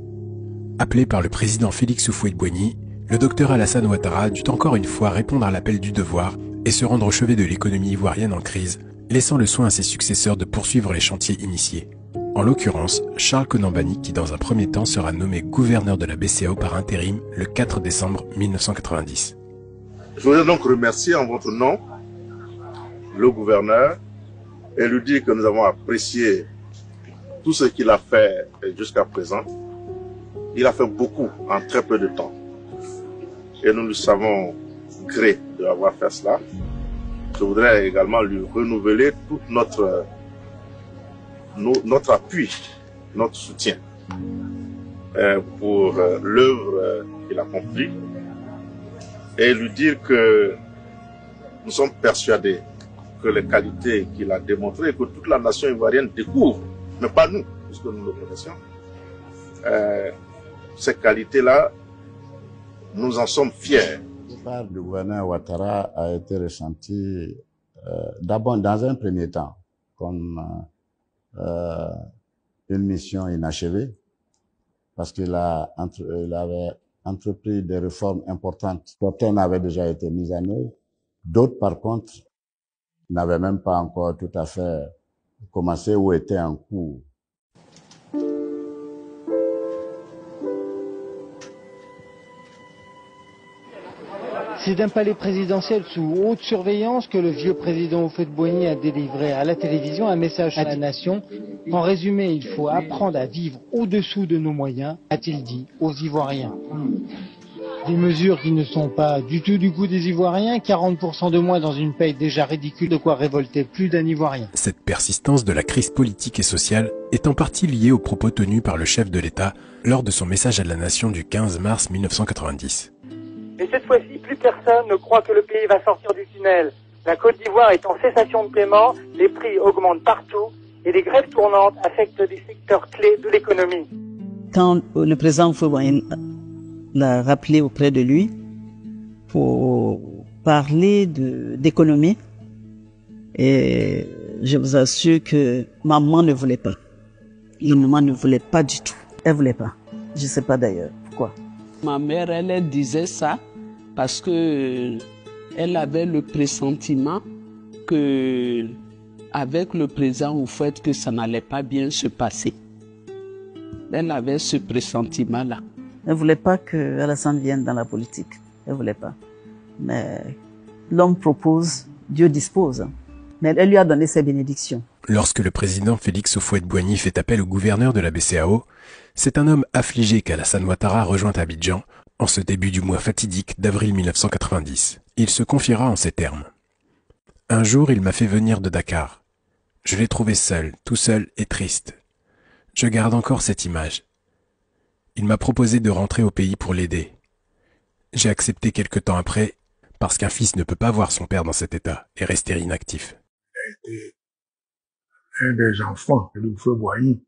Speaker 1: Appelé par le président Félix Houphouët-Boigny, le docteur Alassane Ouattara dut encore une fois répondre à l'appel du devoir et se rendre au chevet de l'économie ivoirienne en crise, laissant le soin à ses successeurs de poursuivre les chantiers initiés. En l'occurrence, Charles Konan-Banny qui dans un premier temps sera nommé gouverneur de la BCEAO par intérim le 4 décembre 1990.
Speaker 7: Je voudrais donc remercier en votre nom le gouverneur et lui dire que nous avons apprécié tout ce qu'il a fait jusqu'à présent. Il a fait beaucoup en très peu de temps. Et nous lui savons gré d'avoir fait cela. Je voudrais également lui renouveler tout notre appui, notre soutien pour l'œuvre qu'il accomplit. Et lui dire que nous sommes persuadés que les qualités qu'il a démontrées, que toute la nation ivoirienne découvre, mais pas nous, puisque nous le connaissions, ces qualités-là, nous en sommes fiers.
Speaker 3: Le départ du gouverneur Ouattara a été ressenti d'abord dans un premier temps comme une mission inachevée, parce qu'il avait entrepris des réformes importantes. Certaines avaient déjà été mises en œuvre, d'autres par contre n'avaient même pas encore tout à fait commencé ou étaient en cours.
Speaker 22: C'est d'un palais présidentiel sous haute surveillance que le vieux président Houphouët-Boigny a délivré à la télévision un message à la nation. En résumé, il faut apprendre à vivre au-dessous de nos moyens, a-t-il dit aux Ivoiriens. Des mesures qui ne sont pas du tout du goût des Ivoiriens, 40% de moins dans une paye déjà ridicule, de quoi révolter plus d'un Ivoirien.
Speaker 1: Cette persistance de la crise politique et sociale est en partie liée aux propos tenus par le chef de l'État lors de son message à la nation du 15 mars 1990.
Speaker 8: Mais cette fois-ci, plus personne ne croit que le pays va sortir du tunnel. La Côte d'Ivoire est en cessation de paiement, les prix augmentent partout et les grèves tournantes affectent des secteurs clés de l'économie.
Speaker 23: Quand le président Houphouët-Boigny l'a rappelé auprès de lui pour parler d'économie, et je vous assure que maman ne voulait pas. La maman ne voulait pas du tout. Elle voulait pas. Je sais pas d'ailleurs pourquoi.
Speaker 24: Ma mère, elle disait ça parce que elle avait le pressentiment que avec le président Houphouët que ça n'allait pas bien se passer. Elle avait ce pressentiment-là.
Speaker 23: Elle ne voulait pas que Alassane vienne dans la politique. Elle ne voulait pas. Mais l'homme propose, Dieu dispose. Mais elle lui a donné ses bénédictions.
Speaker 1: Lorsque le président Félix Houphouët-Boigny fait appel au gouverneur de la BCEAO, c'est un homme affligé qu'Alassane Ouattara rejoint Abidjan en ce début du mois fatidique d'avril 1990. Il se confiera en ces termes. « Un jour, il m'a fait venir de Dakar. Je l'ai trouvé seul, tout seul et triste. Je garde encore cette image. Il m'a proposé de rentrer au pays pour l'aider. J'ai accepté quelque temps après, parce qu'un fils ne peut pas voir son père dans cet état et rester inactif. »
Speaker 25: Il a été un des enfants de Houphouët-Boigny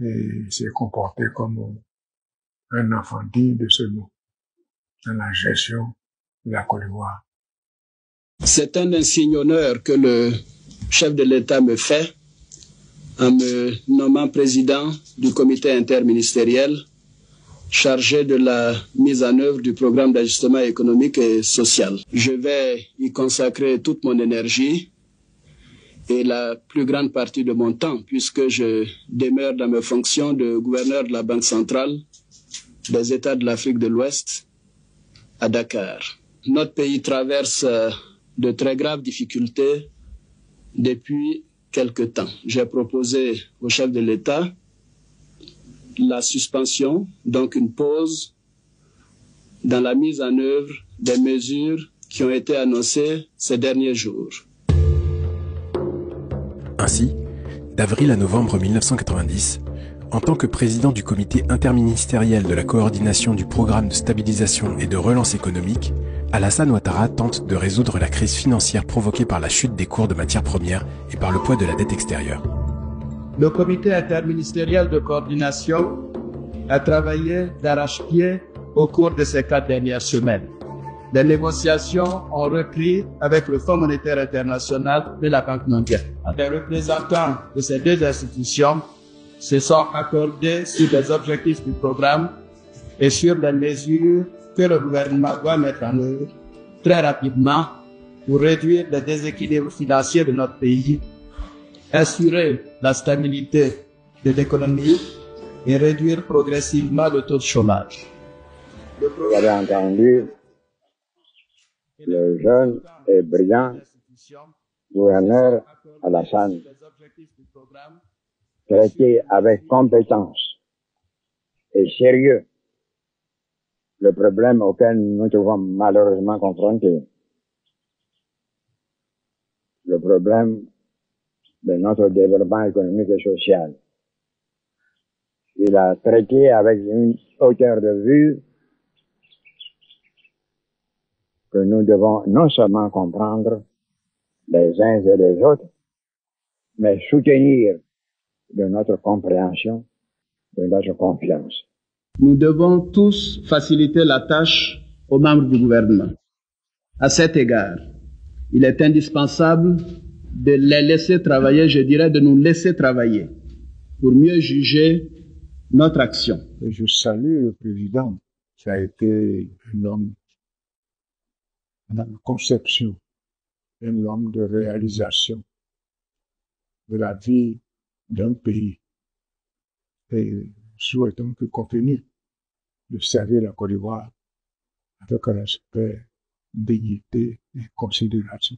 Speaker 25: et il s'est comporté comme un enfant digne de ce nom dans la gestion de la Côte d'Ivoire.
Speaker 24: C'est un insigne honneur que le chef de l'État me fait en me nommant président du comité interministériel chargé de la mise en œuvre du programme d'ajustement économique et social. Je vais y consacrer toute mon énergie et la plus grande partie de mon temps, puisque je demeure dans mes fonctions de gouverneur de la Banque centrale des États de l'Afrique de l'Ouest à Dakar. Notre pays traverse de très graves difficultés depuis quelque temps. J'ai proposé au chef de l'État la suspension, donc une pause dans la mise en œuvre des mesures qui ont été annoncées ces derniers jours.
Speaker 1: Ainsi, d'avril à novembre 1990, en tant que président du comité interministériel de la coordination du programme de stabilisation et de relance économique, Alassane Ouattara tente de résoudre la crise financière provoquée par la chute des cours de matières premières et par le poids de la dette extérieure.
Speaker 26: Le comité interministériel de coordination
Speaker 24: a travaillé d'arrache-pied au cours de ces 4 dernières semaines. Les négociations ont repris avec le Fonds monétaire international et la Banque mondiale. Les représentants de ces 2 institutions se sont accordés sur les objectifs du programme et sur les mesures que le gouvernement doit mettre en œuvre très rapidement pour réduire les déséquilibres financiers de notre pays, assurer la stabilité de l'économie et réduire progressivement le taux de chômage.
Speaker 4: Vous avez entendu le jeune et brillant gouverneur Alassane traiter avec compétence et sérieux le problème auquel nous nous trouvons malheureusement confrontés, le problème de notre développement économique et social. Il a traité avec une hauteur de vue que nous devons non seulement comprendre les uns et les autres, mais soutenir de notre compréhension, de notre confiance.
Speaker 24: Nous devons tous faciliter la tâche aux membres du gouvernement. À cet égard, il est indispensable de les laisser travailler, je dirais de nous laisser travailler, pour mieux juger notre action.
Speaker 25: Et je salue le président qui a été un homme de conception, un homme de réalisation de la vie d'un pays. Et souhaitons que continue de servir la Côte d'Ivoire avec respect, dignité et considération.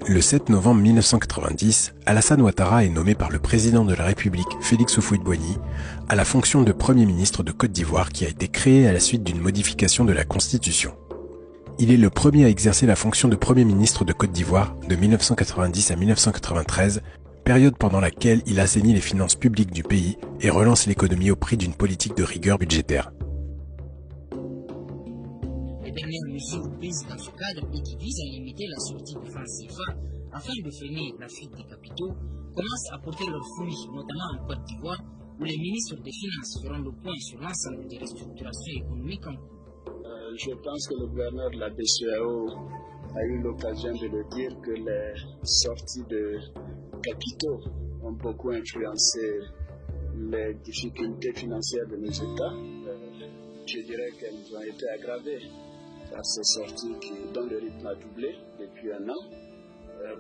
Speaker 1: Le 7 novembre 1990, Alassane Ouattara est nommé par le président de la République, Félix Houphouët-Boigny, à la fonction de Premier ministre de Côte d'Ivoire qui a été créée à la suite d'une modification de la Constitution. Il est le premier à exercer la fonction de Premier ministre de Côte d'Ivoire de 1990 à 1993, période pendant laquelle il assainit les finances publiques du pays et relance l'économie au prix d'une politique de rigueur budgétaire.
Speaker 20: Les dernières mesures prises dans ce cadre et qui visent à limiter la sortie du franc CFA afin de freiner la fuite des capitaux commencent à porter leurs fruits, notamment en Côte d'Ivoire, où les ministres des Finances feront le point sur l'ensemble des restructurations économiques en cours.
Speaker 24: Je pense que le gouverneur de la BCEAO a eu l'occasion de le dire que les sorties de capitaux ont beaucoup influencé les difficultés financières de nos États. Je dirais qu'elles ont été aggravées par ces sorties dont le rythme a doublé depuis un an.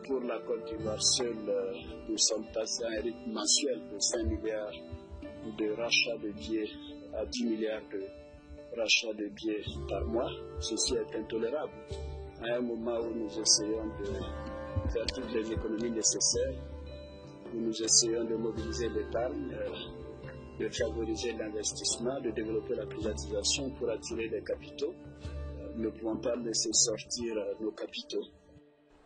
Speaker 24: Pour la Côte d'Ivoire seule, nous sommes passés à un rythme mensuel de 5 milliards de rachats de billets à 10 milliards de rachats de billets par mois. Ceci est intolérable. À un moment où nous essayons de faire toutes les économies nécessaires, où nous essayons de mobiliser l'épargne, de favoriser l'investissement, de développer la privatisation pour attirer les capitaux, nous ne pouvons pas laisser sortir nos capitaux.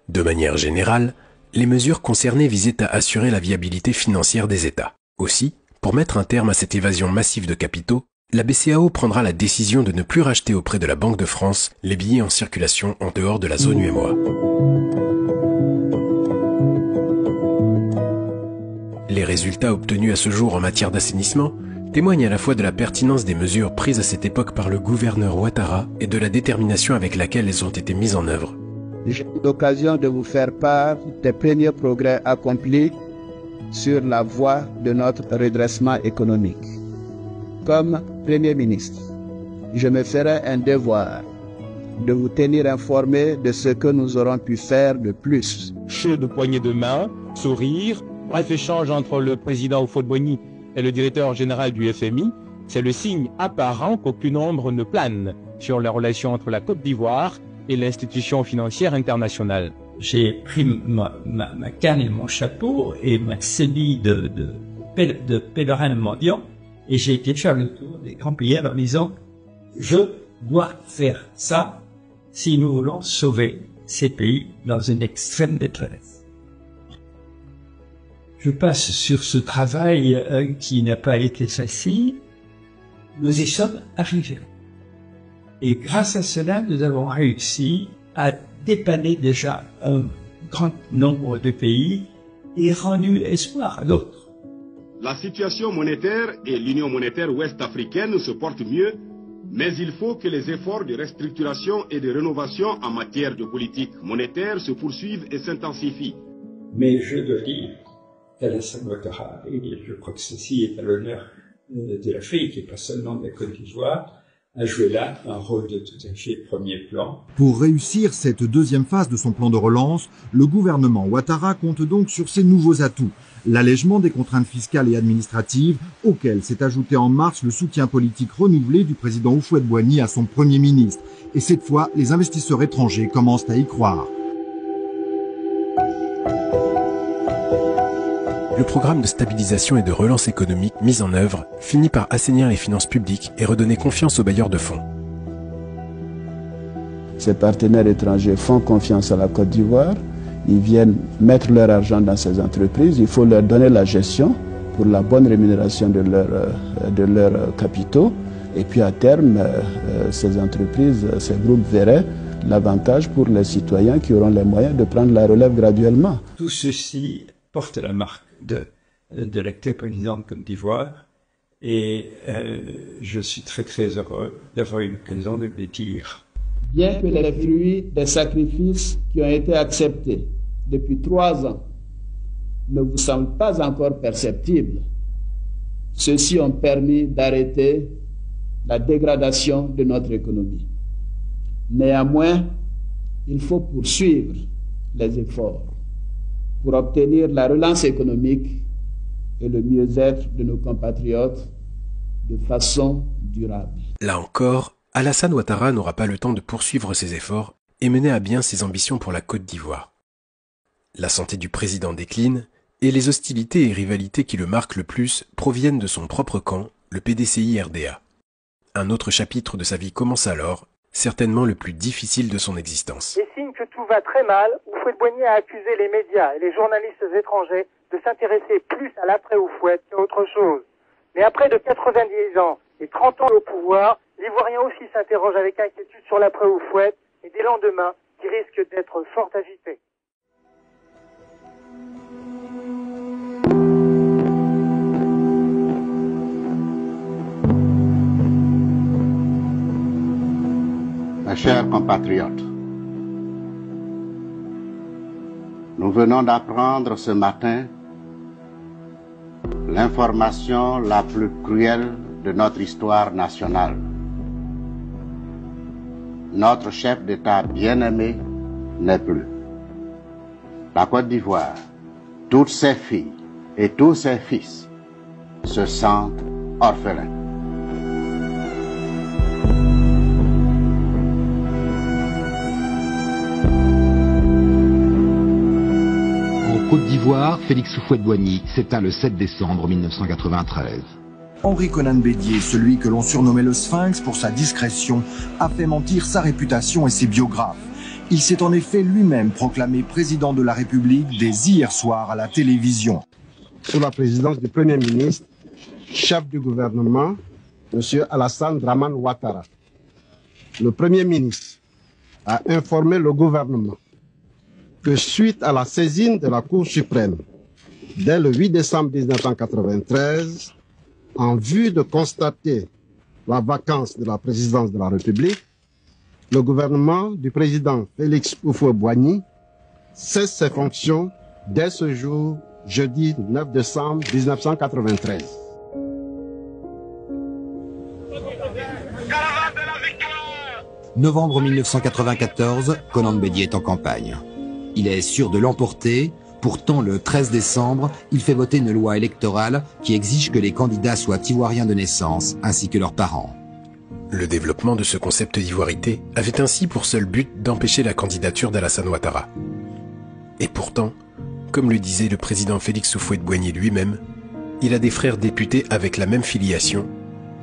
Speaker 1: De manière générale, les mesures concernées visaient à assurer la viabilité financière des États. Aussi, pour mettre un terme à cette évasion massive de capitaux, la BCEAO prendra la décision de ne plus racheter auprès de la Banque de France les billets en circulation en dehors de la zone UEMOA. Les résultats obtenus à ce jour en matière d'assainissement témoignent à la fois de la pertinence des mesures prises à cette époque par le gouverneur Ouattara et de la détermination avec laquelle elles ont été mises en œuvre.
Speaker 24: J'ai eu l'occasion de vous faire part des premiers progrès accomplis sur la voie de notre redressement économique. Comme Premier ministre, je me ferai un devoir de vous tenir informé de ce que nous aurons pu faire de plus.
Speaker 5: Jeu de poignées de main, sourire, bref échange entre le président Houphouët-Boigny et le directeur général du FMI, c'est le signe apparent qu'aucune ombre ne plane sur la relation entre la Côte d'Ivoire et l'institution financière internationale.
Speaker 13: J'ai pris ma canne et mon chapeau et ma série de pèlerins mendiants et j'ai été faire le tour des grands pays en disant je dois faire ça si nous voulons sauver ces pays dans une extrême détresse. Je passe sur ce travail qui n'a pas été facile. Nous y sommes arrivés. Et grâce à cela, nous avons réussi a dépanné déjà un grand nombre de pays et rendu espoir à d'autres.
Speaker 12: La situation monétaire et l'Union monétaire ouest-africaine se portent mieux, mais il faut que les efforts de restructuration et de rénovation en matière de politique monétaire se poursuivent et s'intensifient.
Speaker 13: Mais je dois dire qu'Alassane Ouattara, et je crois que ceci est à l'honneur de l'Afrique et pas seulement de la Côte d'Ivoire, a joué là un rôle de tout à fait premier plan.
Speaker 14: Pour réussir cette deuxième phase de son plan de relance, le gouvernement Ouattara compte donc sur ses nouveaux atouts. L'allègement des contraintes fiscales et administratives, auquel s'est ajouté en mars le soutien politique renouvelé du président Houphouët-Boigny à son Premier ministre. Et cette fois, les investisseurs étrangers commencent à y croire.
Speaker 1: Le programme de stabilisation et de relance économique mis en œuvre finit par assainir les finances publiques et redonner confiance aux bailleurs de fonds.
Speaker 2: Ces partenaires étrangers font confiance à la Côte d'Ivoire. Ils viennent mettre leur argent dans ces entreprises. Il faut leur donner la gestion pour la bonne rémunération de leurs capitaux. Et puis à terme, ces entreprises, ces groupes verraient l'avantage pour les citoyens qui auront les moyens de prendre la relève graduellement.
Speaker 13: Tout ceci porte la marque de l'actuel président de Côte d'Ivoire et je suis très très heureux d'avoir eu l'occasion de le dire.
Speaker 24: Bien que les fruits des sacrifices qui ont été acceptés depuis 3 ans ne vous semblent pas encore perceptibles, ceux-ci ont permis d'arrêter la dégradation de notre économie. Néanmoins, il faut poursuivre les efforts pour obtenir la relance économique et le mieux-être de nos compatriotes de façon durable.
Speaker 1: Là encore, Alassane Ouattara n'aura pas le temps de poursuivre ses efforts et mener à bien ses ambitions pour la Côte d'Ivoire. La santé du président décline et les hostilités et rivalités qui le marquent le plus proviennent de son propre camp, le PDCI-RDA. Un autre chapitre de sa vie commence alors, certainement le plus difficile de son existence.
Speaker 8: Les signes que tout va très mal, Houphouët-Boigny a accusé les médias et les journalistes étrangers de s'intéresser plus à l'après-Houphouët qu'à autre chose. Mais après de 90 ans et 30 ans au pouvoir, l'Ivoirien aussi s'interroge avec inquiétude sur l'après-Houphouët et des lendemains qui risquent d'être fort agités.
Speaker 3: Mes chers compatriotes, nous venons d'apprendre ce matin l'information la plus cruelle de notre histoire nationale. Notre chef d'État bien-aimé n'est plus. La Côte d'Ivoire, toutes ses filles et tous ses fils se sentent orphelins.
Speaker 15: Côte d'Ivoire, Félix Houphouët-Boigny s'éteint le 7 décembre 1993.
Speaker 14: Henri Konan Bédié, celui que l'on surnommait le Sphinx pour sa discrétion, a fait mentir sa réputation et ses biographes. Il s'est en effet lui-même proclamé président de la République dès hier soir à la télévision.
Speaker 16: Sous la présidence du Premier ministre, chef du gouvernement, M. Alassane Dramane Ouattara, le Premier ministre a informé le gouvernement que suite à la saisine de la Cour suprême dès le 8 décembre 1993, en vue de constater la vacance de la présidence de la République, le gouvernement du président Félix Houphouët-Boigny cesse ses fonctions dès ce jour, jeudi 9 décembre 1993.
Speaker 15: Novembre 1994, Konan Bédié est en campagne. Il est sûr de l'emporter. Pourtant, le 13 décembre, il fait voter une loi électorale qui exige que les candidats soient ivoiriens de naissance, ainsi que leurs parents.
Speaker 1: Le développement de ce concept d'ivoirité avait ainsi pour seul but d'empêcher la candidature d'Alassane Ouattara. Et pourtant, comme le disait le président Félix Houphouët-Boigny lui-même, il a des frères députés avec la même filiation.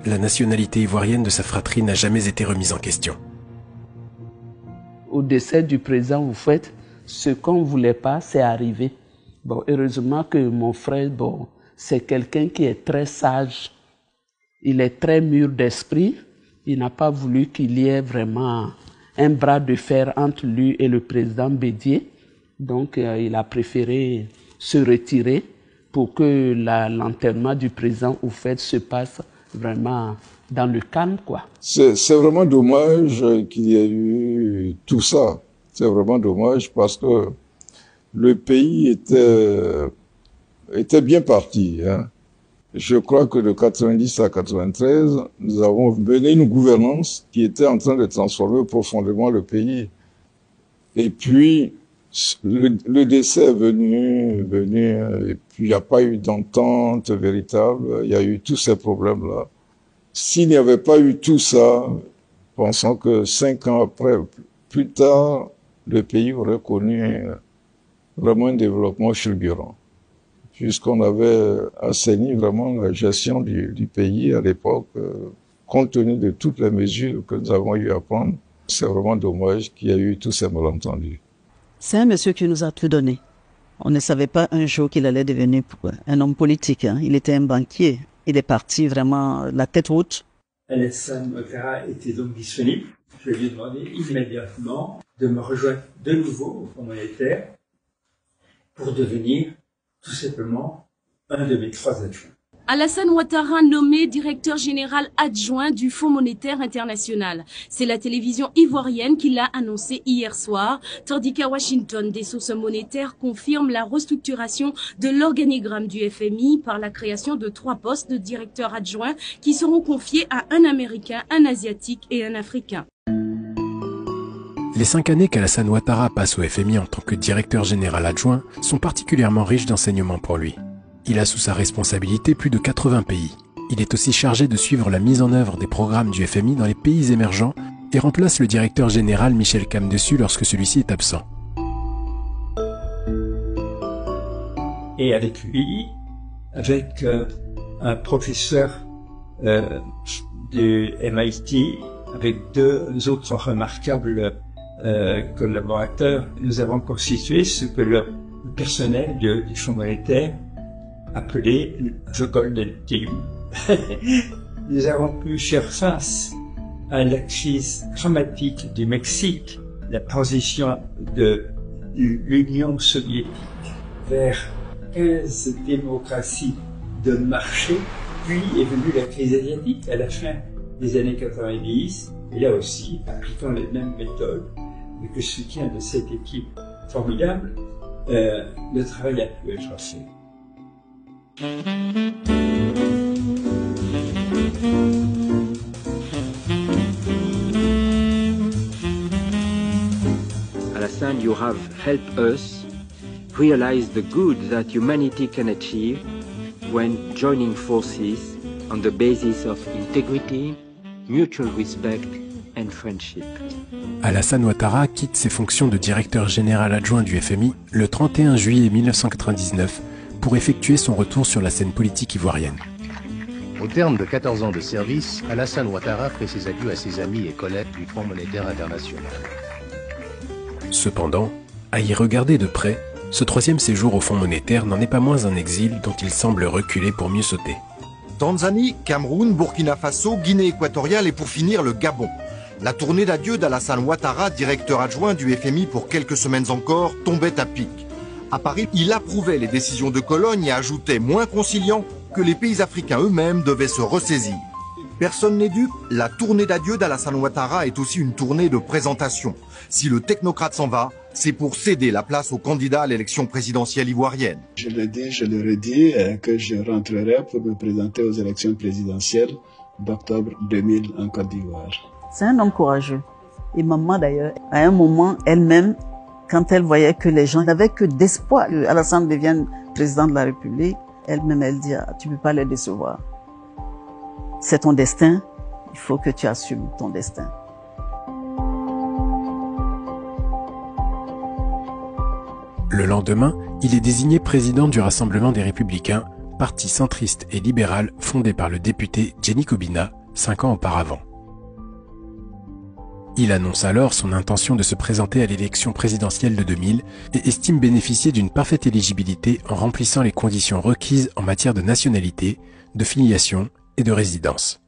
Speaker 1: La nationalité ivoirienne de sa fratrie n'a jamais été remise en question.
Speaker 18: Au décès du président Houphouët, ce qu'on ne voulait pas, c'est arrivé. Bon, heureusement que mon frère, c'est quelqu'un qui est très sage. Il est très mûr d'esprit. Il n'a pas voulu qu'il y ait vraiment un bras de fer entre lui et le président Bédié. Donc il a préféré se retirer pour que l'enterrement du président Houphouët se passe vraiment dans le calme, quoi.
Speaker 9: C'est vraiment dommage qu'il y ait eu tout ça. C'est vraiment dommage parce que le pays était bien parti, hein. Je crois que de 90 à 93, nous avons mené une gouvernance qui était en train de transformer profondément le pays. Et puis, le décès est venu, et puis il n'y a pas eu d'entente véritable, il y a eu tous ces problèmes-là. S'il n'y avait pas eu tout ça, pensons que 5 ans après, plus tard, le pays aurait connu vraiment un développement fulgurant, puisqu'on avait assaini vraiment la gestion du pays à l'époque, compte tenu de toutes les mesures que nous avons eu à prendre. C'est vraiment dommage qu'il y ait eu tous ces malentendus.
Speaker 23: C'est un monsieur qui nous a tout donné. On ne savait pas un jour qu'il allait devenir un homme politique, hein. Il était un banquier. Il est parti vraiment la tête haute.
Speaker 13: Alassane Ouattara était donc disponible. Je lui ai demandé immédiatement de me rejoindre de nouveau au Fonds monétaire pour devenir tout simplement un de mes 3 adjoints.
Speaker 10: Alassane Ouattara nommé directeur général adjoint du Fonds monétaire international. C'est la télévision ivoirienne qui l'a annoncé hier soir, tandis qu'à Washington, des sources monétaires confirment la restructuration de l'organigramme du FMI par la création de 3 postes de directeur adjoint qui seront confiés à un Américain, un Asiatique et un Africain.
Speaker 1: Les 5 années qu'Alassane Ouattara passe au FMI en tant que directeur général adjoint sont particulièrement riches d'enseignements pour lui. Il a sous sa responsabilité plus de 80 pays. Il est aussi chargé de suivre la mise en œuvre des programmes du FMI dans les pays émergents et remplace le directeur général Michel Camdessus lorsque celui-ci est absent.
Speaker 13: Et avec lui, avec un professeur de MIT, avec 2 autres remarquables collaborateurs, nous avons constitué ce que le personnel du Fonds monétaire appelé The Golden Team. Nous avons pu faire face à la crise dramatique du Mexique, la transition de l'Union soviétique vers 15 démocraties de marché, puis est venue la crise asiatique à la fin des années 90, et là aussi, appliquant les mêmes méthodes, avec le soutien de cette équipe formidable, le travail a pu être fait.
Speaker 11: Alassane, you have helped us realize the good that humanity can achieve when joining forces on the basis of integrity, mutual respect and friendship.
Speaker 1: Alassane Ouattara quitte ses fonctions de directeur général adjoint du FMI le 31 juillet 1999 pour effectuer son retour sur la scène politique ivoirienne.
Speaker 17: Au terme de 14 ans de service, Alassane Ouattara fait ses adieux à ses amis et collègues du Fonds monétaire international.
Speaker 1: Cependant, à y regarder de près, ce 3e séjour au Fonds monétaire n'en est pas moins un exil dont il semble reculer pour mieux sauter.
Speaker 14: Tanzanie, Cameroun, Burkina Faso, Guinée équatoriale et pour finir le Gabon. La tournée d'adieu d'Alassane Ouattara, directeur adjoint du FMI pour quelques semaines encore, tombait à pic. À Paris, il approuvait les décisions de Cologne et ajoutait, moins conciliant, que les pays africains eux-mêmes devaient se ressaisir. Personne n'est dupe, la tournée d'adieu d'Alassane Ouattara est aussi une tournée de présentation. Si le technocrate s'en va, c'est pour céder la place au candidat à l'élection présidentielle ivoirienne.
Speaker 19: Je le dis, je le redis, que je rentrerai pour me présenter aux élections présidentielles d'octobre 2000 en Côte d'Ivoire.
Speaker 23: C'est un homme courageux. Et maman d'ailleurs, à un moment, elle-même, quand elle voyait que les gens n'avaient que d'espoir que Alassane devienne président de la République, elle-même, elle dit, tu ne peux pas les décevoir. C'est ton destin, il faut que tu assumes ton destin.
Speaker 1: Le lendemain, il est désigné président du Rassemblement des Républicains, parti centriste et libéral fondé par le député Jenny Kobina 5 ans auparavant. Il annonce alors son intention de se présenter à l'élection présidentielle de 2000 et estime bénéficier d'une parfaite éligibilité en remplissant les conditions requises en matière de nationalité, de filiation et de résidence.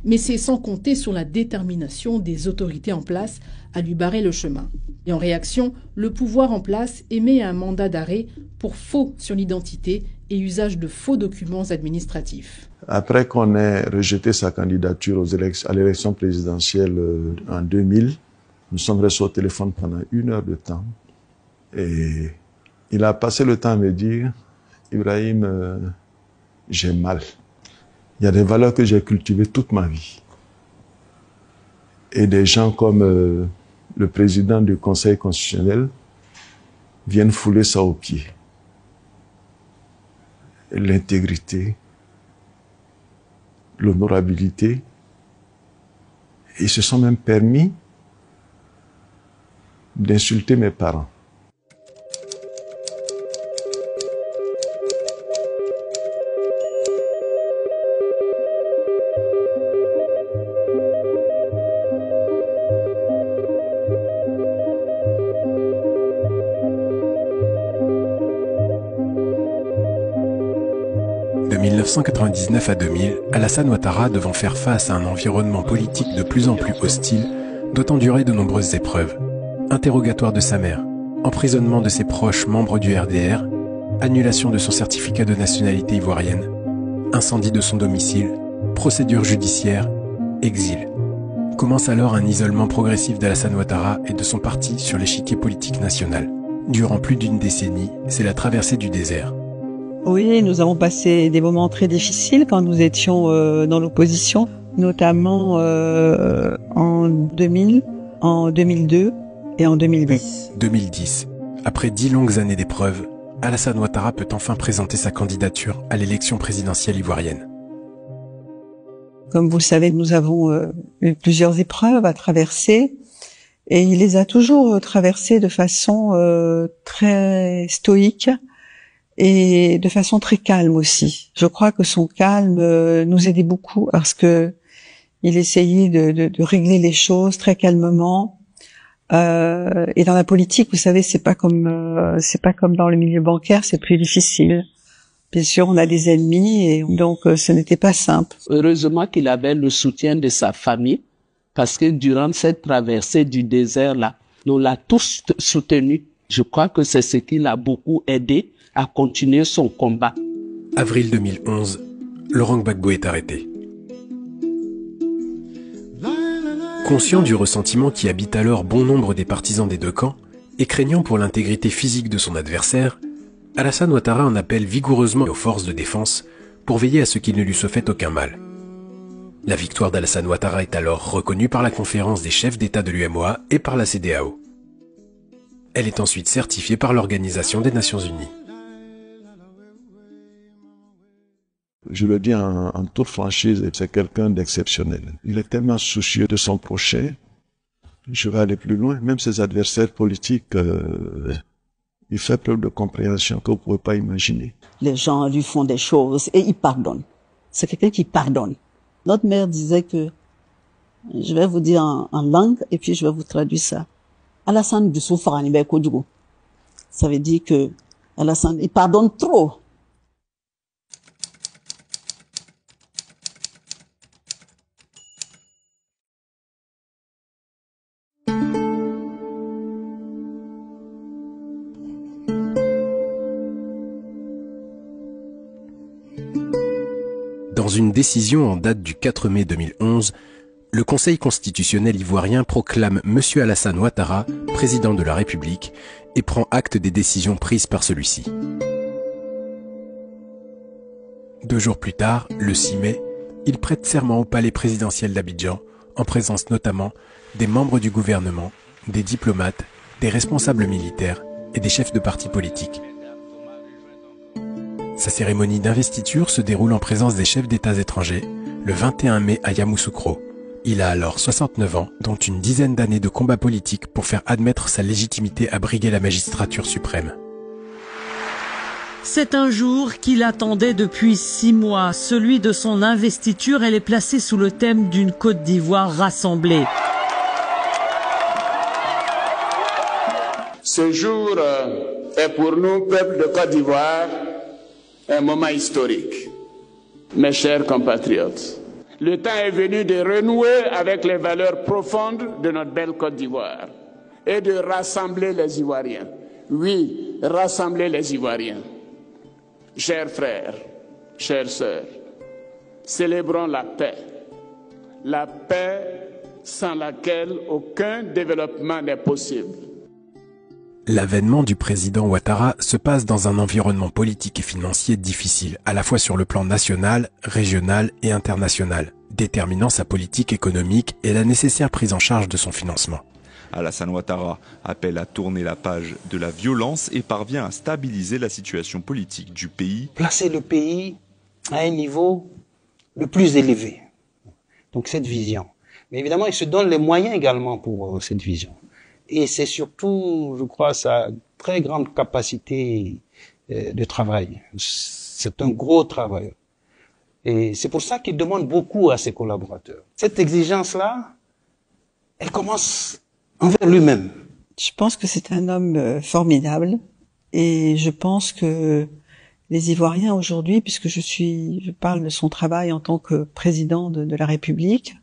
Speaker 4: mais c'est sans compter sur la détermination des autorités en place à lui barrer le chemin. Et en réaction, le pouvoir en place émet un mandat d'arrêt pour faux sur l'identité et usage de faux documents administratifs.
Speaker 9: Après qu'on ait rejeté sa candidature à l'élection présidentielle en 2000, nous sommes restés au téléphone pendant 1 heure de temps. Et il a passé le temps à me dire, Ibrahim, j'ai mal. Il y a des valeurs que j'ai cultivées toute ma vie. Et des gens comme le président du Conseil constitutionnel viennent fouler ça aux pieds. L'intégrité, l'honorabilité. Et ils se sont même permis d'insulter mes parents.
Speaker 1: De 1999 à 2000, Alassane Ouattara devant faire face à un environnement politique de plus en plus hostile, doit endurer de nombreuses épreuves. Interrogatoire de sa mère, emprisonnement de ses proches membres du RDR, annulation de son certificat de nationalité ivoirienne, incendie de son domicile, procédure judiciaire, exil. Commence alors un isolement progressif d'Alassane Ouattara et de son parti sur l'échiquier politique national. Durant plus d'une décennie, c'est la traversée du désert.
Speaker 23: Oui, nous avons passé des moments très difficiles quand nous étions dans l'opposition, notamment en 2000, en 2002 et en 2010.
Speaker 1: 2010. Après 10 longues années d'épreuves, Alassane Ouattara peut enfin présenter sa candidature à l'élection présidentielle ivoirienne.
Speaker 23: Comme vous le savez, nous avons eu plusieurs épreuves à traverser et il les a toujours traversées de façon très stoïque et de façon très calme aussi. Je crois que son calme nous aidait beaucoup parce que il essayait de régler les choses très calmement. Et dans la politique, vous savez, c'est pas comme dans le milieu bancaire, c'est plus difficile. Bien sûr, on a des ennemis et donc ce n'était pas simple.
Speaker 18: Heureusement qu'il avait le soutien de sa famille parce que durant cette traversée du désert-là, nous l'a tous soutenu. Je crois que c'est ce qui l'a beaucoup aidé à continuer son combat.
Speaker 1: Avril 2011, Laurent Gbagbo est arrêté. Conscient du ressentiment qui habite alors bon nombre des partisans des deux camps, et craignant pour l'intégrité physique de son adversaire, Alassane Ouattara en appelle vigoureusement aux forces de défense pour veiller à ce qu'il ne lui soit fait aucun mal. La victoire d'Alassane Ouattara est alors reconnue par la conférence des chefs d'État de l'UMOA et par la CEDEAO. Elle est ensuite certifiée par l'Organisation des Nations Unies.
Speaker 9: Je le dis en toute franchise, c'est quelqu'un d'exceptionnel. Il est tellement soucieux de son prochain. Je vais aller plus loin. Même ses adversaires politiques, il fait preuve de compréhension que vous ne pouvez pas imaginer.
Speaker 23: Les gens lui font des choses et il pardonne. C'est quelqu'un qui pardonne. Notre mère disait que, je vais vous dire en langue et puis je vais vous traduire ça. Alassane du Soufrani Bekoudou. Ça veut dire que Alassane, il pardonne trop.
Speaker 1: Dans une décision en date du 4 mai 2011, le Conseil constitutionnel ivoirien proclame M. Alassane Ouattara président de la République et prend acte des décisions prises par celui-ci. 2 jours plus tard, le 6 mai, il prête serment au palais présidentiel d'Abidjan, en présence notamment des membres du gouvernement, des diplomates, des responsables militaires et des chefs de partis politiques. Sa cérémonie d'investiture se déroule en présence des chefs d'États étrangers, le 21 mai à Yamoussoukro. Il a alors 69 ans, dont une dizaine d'années de combat politique pour faire admettre sa légitimité à briguer la magistrature suprême.
Speaker 6: C'est un jour qu'il attendait depuis 6 mois, celui de son investiture. Elle est placée sous le thème d'une Côte d'Ivoire rassemblée.
Speaker 24: Ce jour est pour nous, peuple de Côte d'Ivoire, un moment historique. Mes chers compatriotes, Le temps est venu de renouer avec les valeurs profondes de notre belle Côte d'Ivoire et de rassembler les Ivoiriens. Oui, rassembler les Ivoiriens. Chers frères, chères sœurs, célébrons la paix sans laquelle aucun développement n'est possible.
Speaker 1: L'avènement du président Ouattara se passe dans un environnement politique et financier difficile, à la fois sur le plan national, régional et international, déterminant sa politique économique et la nécessaire prise en charge de son financement.
Speaker 7: Alassane Ouattara appelle à tourner la page de la violence et parvient à stabiliser la situation politique du pays.
Speaker 20: Placer le pays à un niveau le plus élevé. Donc cette vision. Mais évidemment, il se donne les moyens également pour cette vision. Et c'est surtout, je crois, sa très grande capacité de travail. C'est un gros travailleur. Et c'est pour ça qu'il demande beaucoup à ses collaborateurs. Cette exigence-là, elle commence envers lui-même.
Speaker 23: Je pense que c'est un homme formidable. Et je pense que les Ivoiriens aujourd'hui, puisque je parle de son travail en tant que président de la République,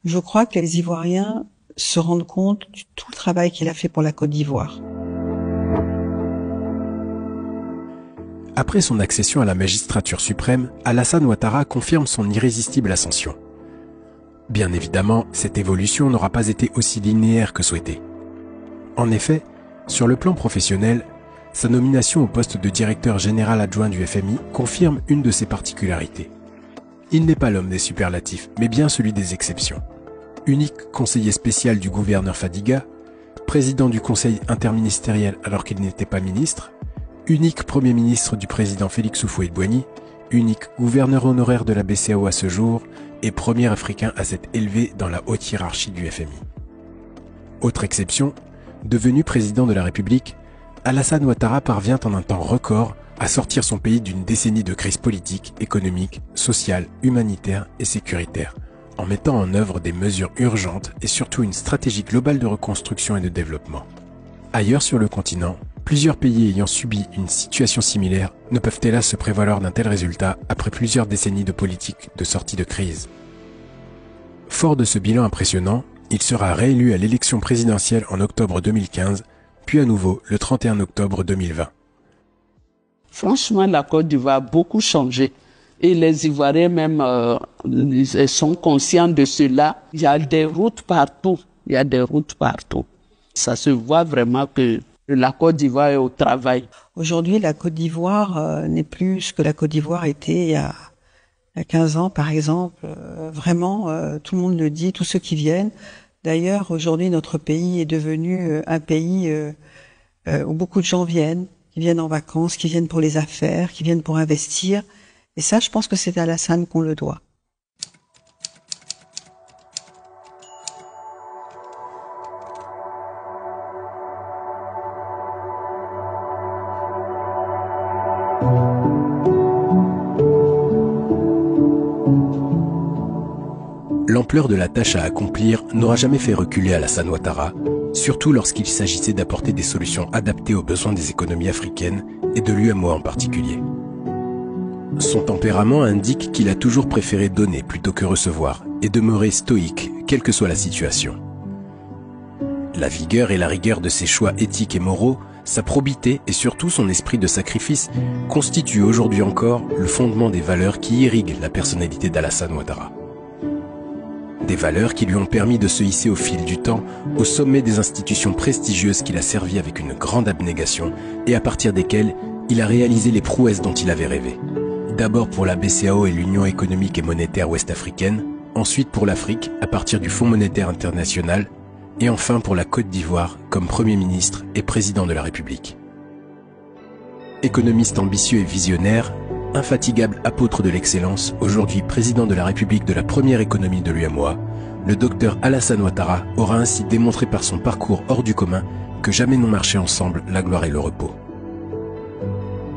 Speaker 23: je crois que les Ivoiriens se rendent compte de tout le travail qu'il a fait pour la Côte d'Ivoire.
Speaker 1: Après son accession à la magistrature suprême, Alassane Ouattara confirme son irrésistible ascension. Bien évidemment, cette évolution n'aura pas été aussi linéaire que souhaité. En effet, sur le plan professionnel, sa nomination au poste de directeur général adjoint du FMI confirme une de ses particularités. Il n'est pas l'homme des superlatifs, mais bien celui des exceptions. Unique conseiller spécial du gouverneur Fadiga, président du conseil interministériel alors qu'il n'était pas ministre, unique premier ministre du président Félix Houphouët-Boigny, unique gouverneur honoraire de la BCEAO à ce jour et premier Africain à s'être élevé dans la haute hiérarchie du FMI. Autre exception, devenu président de la République, Alassane Ouattara parvient en un temps record à sortir son pays d'une décennie de crise politique, économique, sociale, humanitaire et sécuritaire, en mettant en œuvre des mesures urgentes et surtout une stratégie globale de reconstruction et de développement. Ailleurs sur le continent, plusieurs pays ayant subi une situation similaire ne peuvent hélas se prévaloir d'un tel résultat après plusieurs décennies de politique de sortie de crise. Fort de ce bilan impressionnant, il sera réélu à l'élection présidentielle en octobre 2015, puis à nouveau le 31 octobre 2020.
Speaker 18: Franchement, la Côte d'Ivoire a beaucoup changé. Et les Ivoiriens même sont conscients de cela. Il y a des routes partout. Il y a des routes partout. Ça se voit vraiment que la Côte d'Ivoire est au travail.
Speaker 23: Aujourd'hui, la Côte d'Ivoire n'est plus ce que la Côte d'Ivoire était il y a 15 ans, par exemple. Vraiment, tout le monde le dit, tous ceux qui viennent. D'ailleurs, aujourd'hui, notre pays est devenu un pays où beaucoup de gens viennent, qui viennent en vacances, qui viennent pour les affaires, qui viennent pour investir. Et ça, je pense que c'est à Alassane qu'on le doit.
Speaker 1: L'ampleur de la tâche à accomplir n'aura jamais fait reculer Alassane Ouattara, surtout lorsqu'il s'agissait d'apporter des solutions adaptées aux besoins des économies africaines et de l'UMOA en particulier. Son tempérament indique qu'il a toujours préféré donner plutôt que recevoir et demeurer stoïque, quelle que soit la situation. La vigueur et la rigueur de ses choix éthiques et moraux, sa probité et surtout son esprit de sacrifice constituent aujourd'hui encore le fondement des valeurs qui irriguent la personnalité d'Alassane Ouattara. Des valeurs qui lui ont permis de se hisser au fil du temps au sommet des institutions prestigieuses qu'il a servies avec une grande abnégation et à partir desquelles il a réalisé les prouesses dont il avait rêvé. D'abord pour la BCEAO et l'Union économique et monétaire ouest-africaine, ensuite pour l'Afrique à partir du Fonds monétaire international et enfin pour la Côte d'Ivoire comme Premier ministre et Président de la République. Économiste ambitieux et visionnaire, infatigable apôtre de l'excellence, aujourd'hui président de la République de la première économie de l'UMOA, le docteur Alassane Ouattara aura ainsi démontré par son parcours hors du commun que jamais n'ont marché ensemble la gloire et le repos.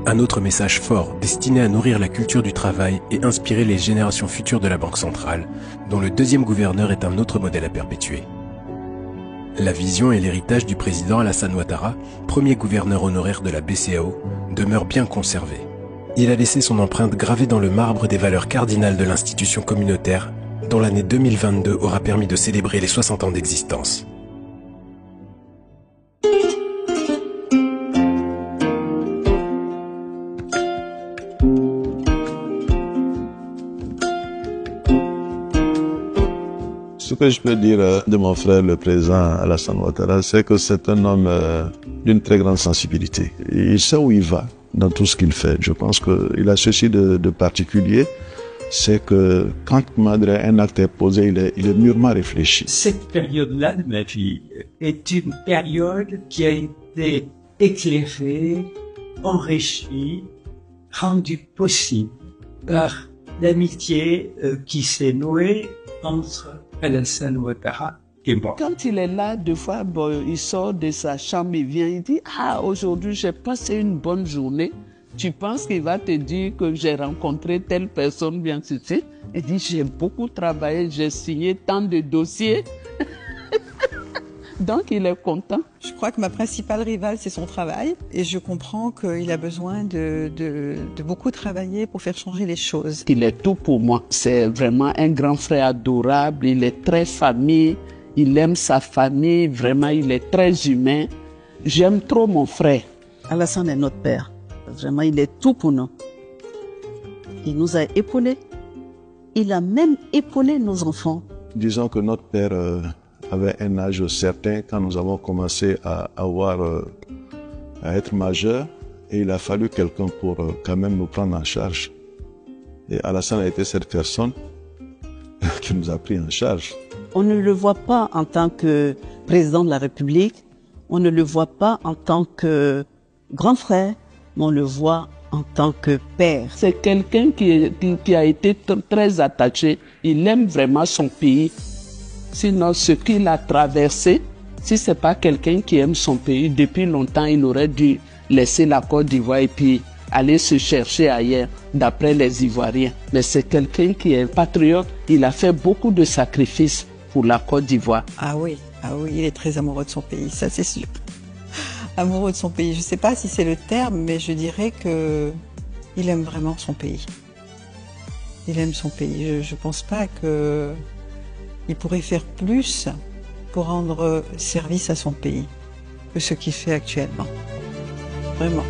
Speaker 1: Un autre message fort destiné à nourrir la culture du travail et inspirer les générations futures de la Banque centrale, dont le deuxième gouverneur est un autre modèle à perpétuer. La vision et l'héritage du président Alassane Ouattara, premier gouverneur honoraire de la BCEAO, demeurent bien conservés. Il a laissé son empreinte gravée dans le marbre des valeurs cardinales de l'institution communautaire dont l'année 2022 aura permis de célébrer les 60 ans d'existence.
Speaker 9: Ce que je peux dire de mon frère, le président Alassane Ouattara, c'est que c'est un homme d'une très grande sensibilité. Il sait où il va dans tout ce qu'il fait. Je pense qu'il a ceci de particulier, c'est que quand un acte est posé, il est mûrement réfléchi.
Speaker 13: Cette période-là de ma vie est une période qui a été éclairée, enrichie, rendue possible par l'amitié qui s'est nouée entre Alassane Ouattara et moi.
Speaker 18: Quand il est là, deux fois, il sort de sa chambre, il vient, il dit « Ah, aujourd'hui, j'ai passé une bonne journée. » Tu penses qu'il va te dire que j'ai rencontré telle personne, bien sûr. Il dit « J'ai beaucoup travaillé, j'ai signé tant de dossiers. » Donc, il est content.
Speaker 5: Je crois que ma principale rivale, c'est son travail. Et je comprends qu'il a besoin de beaucoup travailler pour faire changer les choses.
Speaker 18: Il est tout pour moi. C'est vraiment un grand frère adorable. Il est très famille. Il aime sa famille. Vraiment, il est très humain. J'aime trop mon frère.
Speaker 23: Alassane est notre père. Vraiment, il est tout pour nous. Il nous a épaulés. Il a même épaulé nos enfants.
Speaker 9: Disons que notre père avait un âge certain quand nous avons commencé à être majeurs, et il a fallu quelqu'un pour quand même nous prendre en charge. Et Alassane a été cette personne qui nous a pris en charge.
Speaker 23: On ne le voit pas en tant que président de la République, on ne le voit pas en tant que grand frère, mais on le voit en tant que père.
Speaker 18: C'est quelqu'un qui a été très attaché. Il aime vraiment son pays. Sinon, ce qu'il a traversé, si c'est pas quelqu'un qui aime son pays, depuis longtemps, il aurait dû laisser la Côte d'Ivoire et puis aller se chercher ailleurs, d'après les Ivoiriens. Mais c'est quelqu'un qui est patriote. Il a fait beaucoup de sacrifices pour la Côte d'Ivoire.
Speaker 5: Ah oui, il est très amoureux de son pays, ça c'est sûr. Amoureux de son pays. Je sais pas si c'est le terme, mais je dirais que il aime vraiment son pays. Il aime son pays. Je pense pas que il pourrait faire plus pour rendre service à son pays que ce qu'il fait actuellement. Vraiment.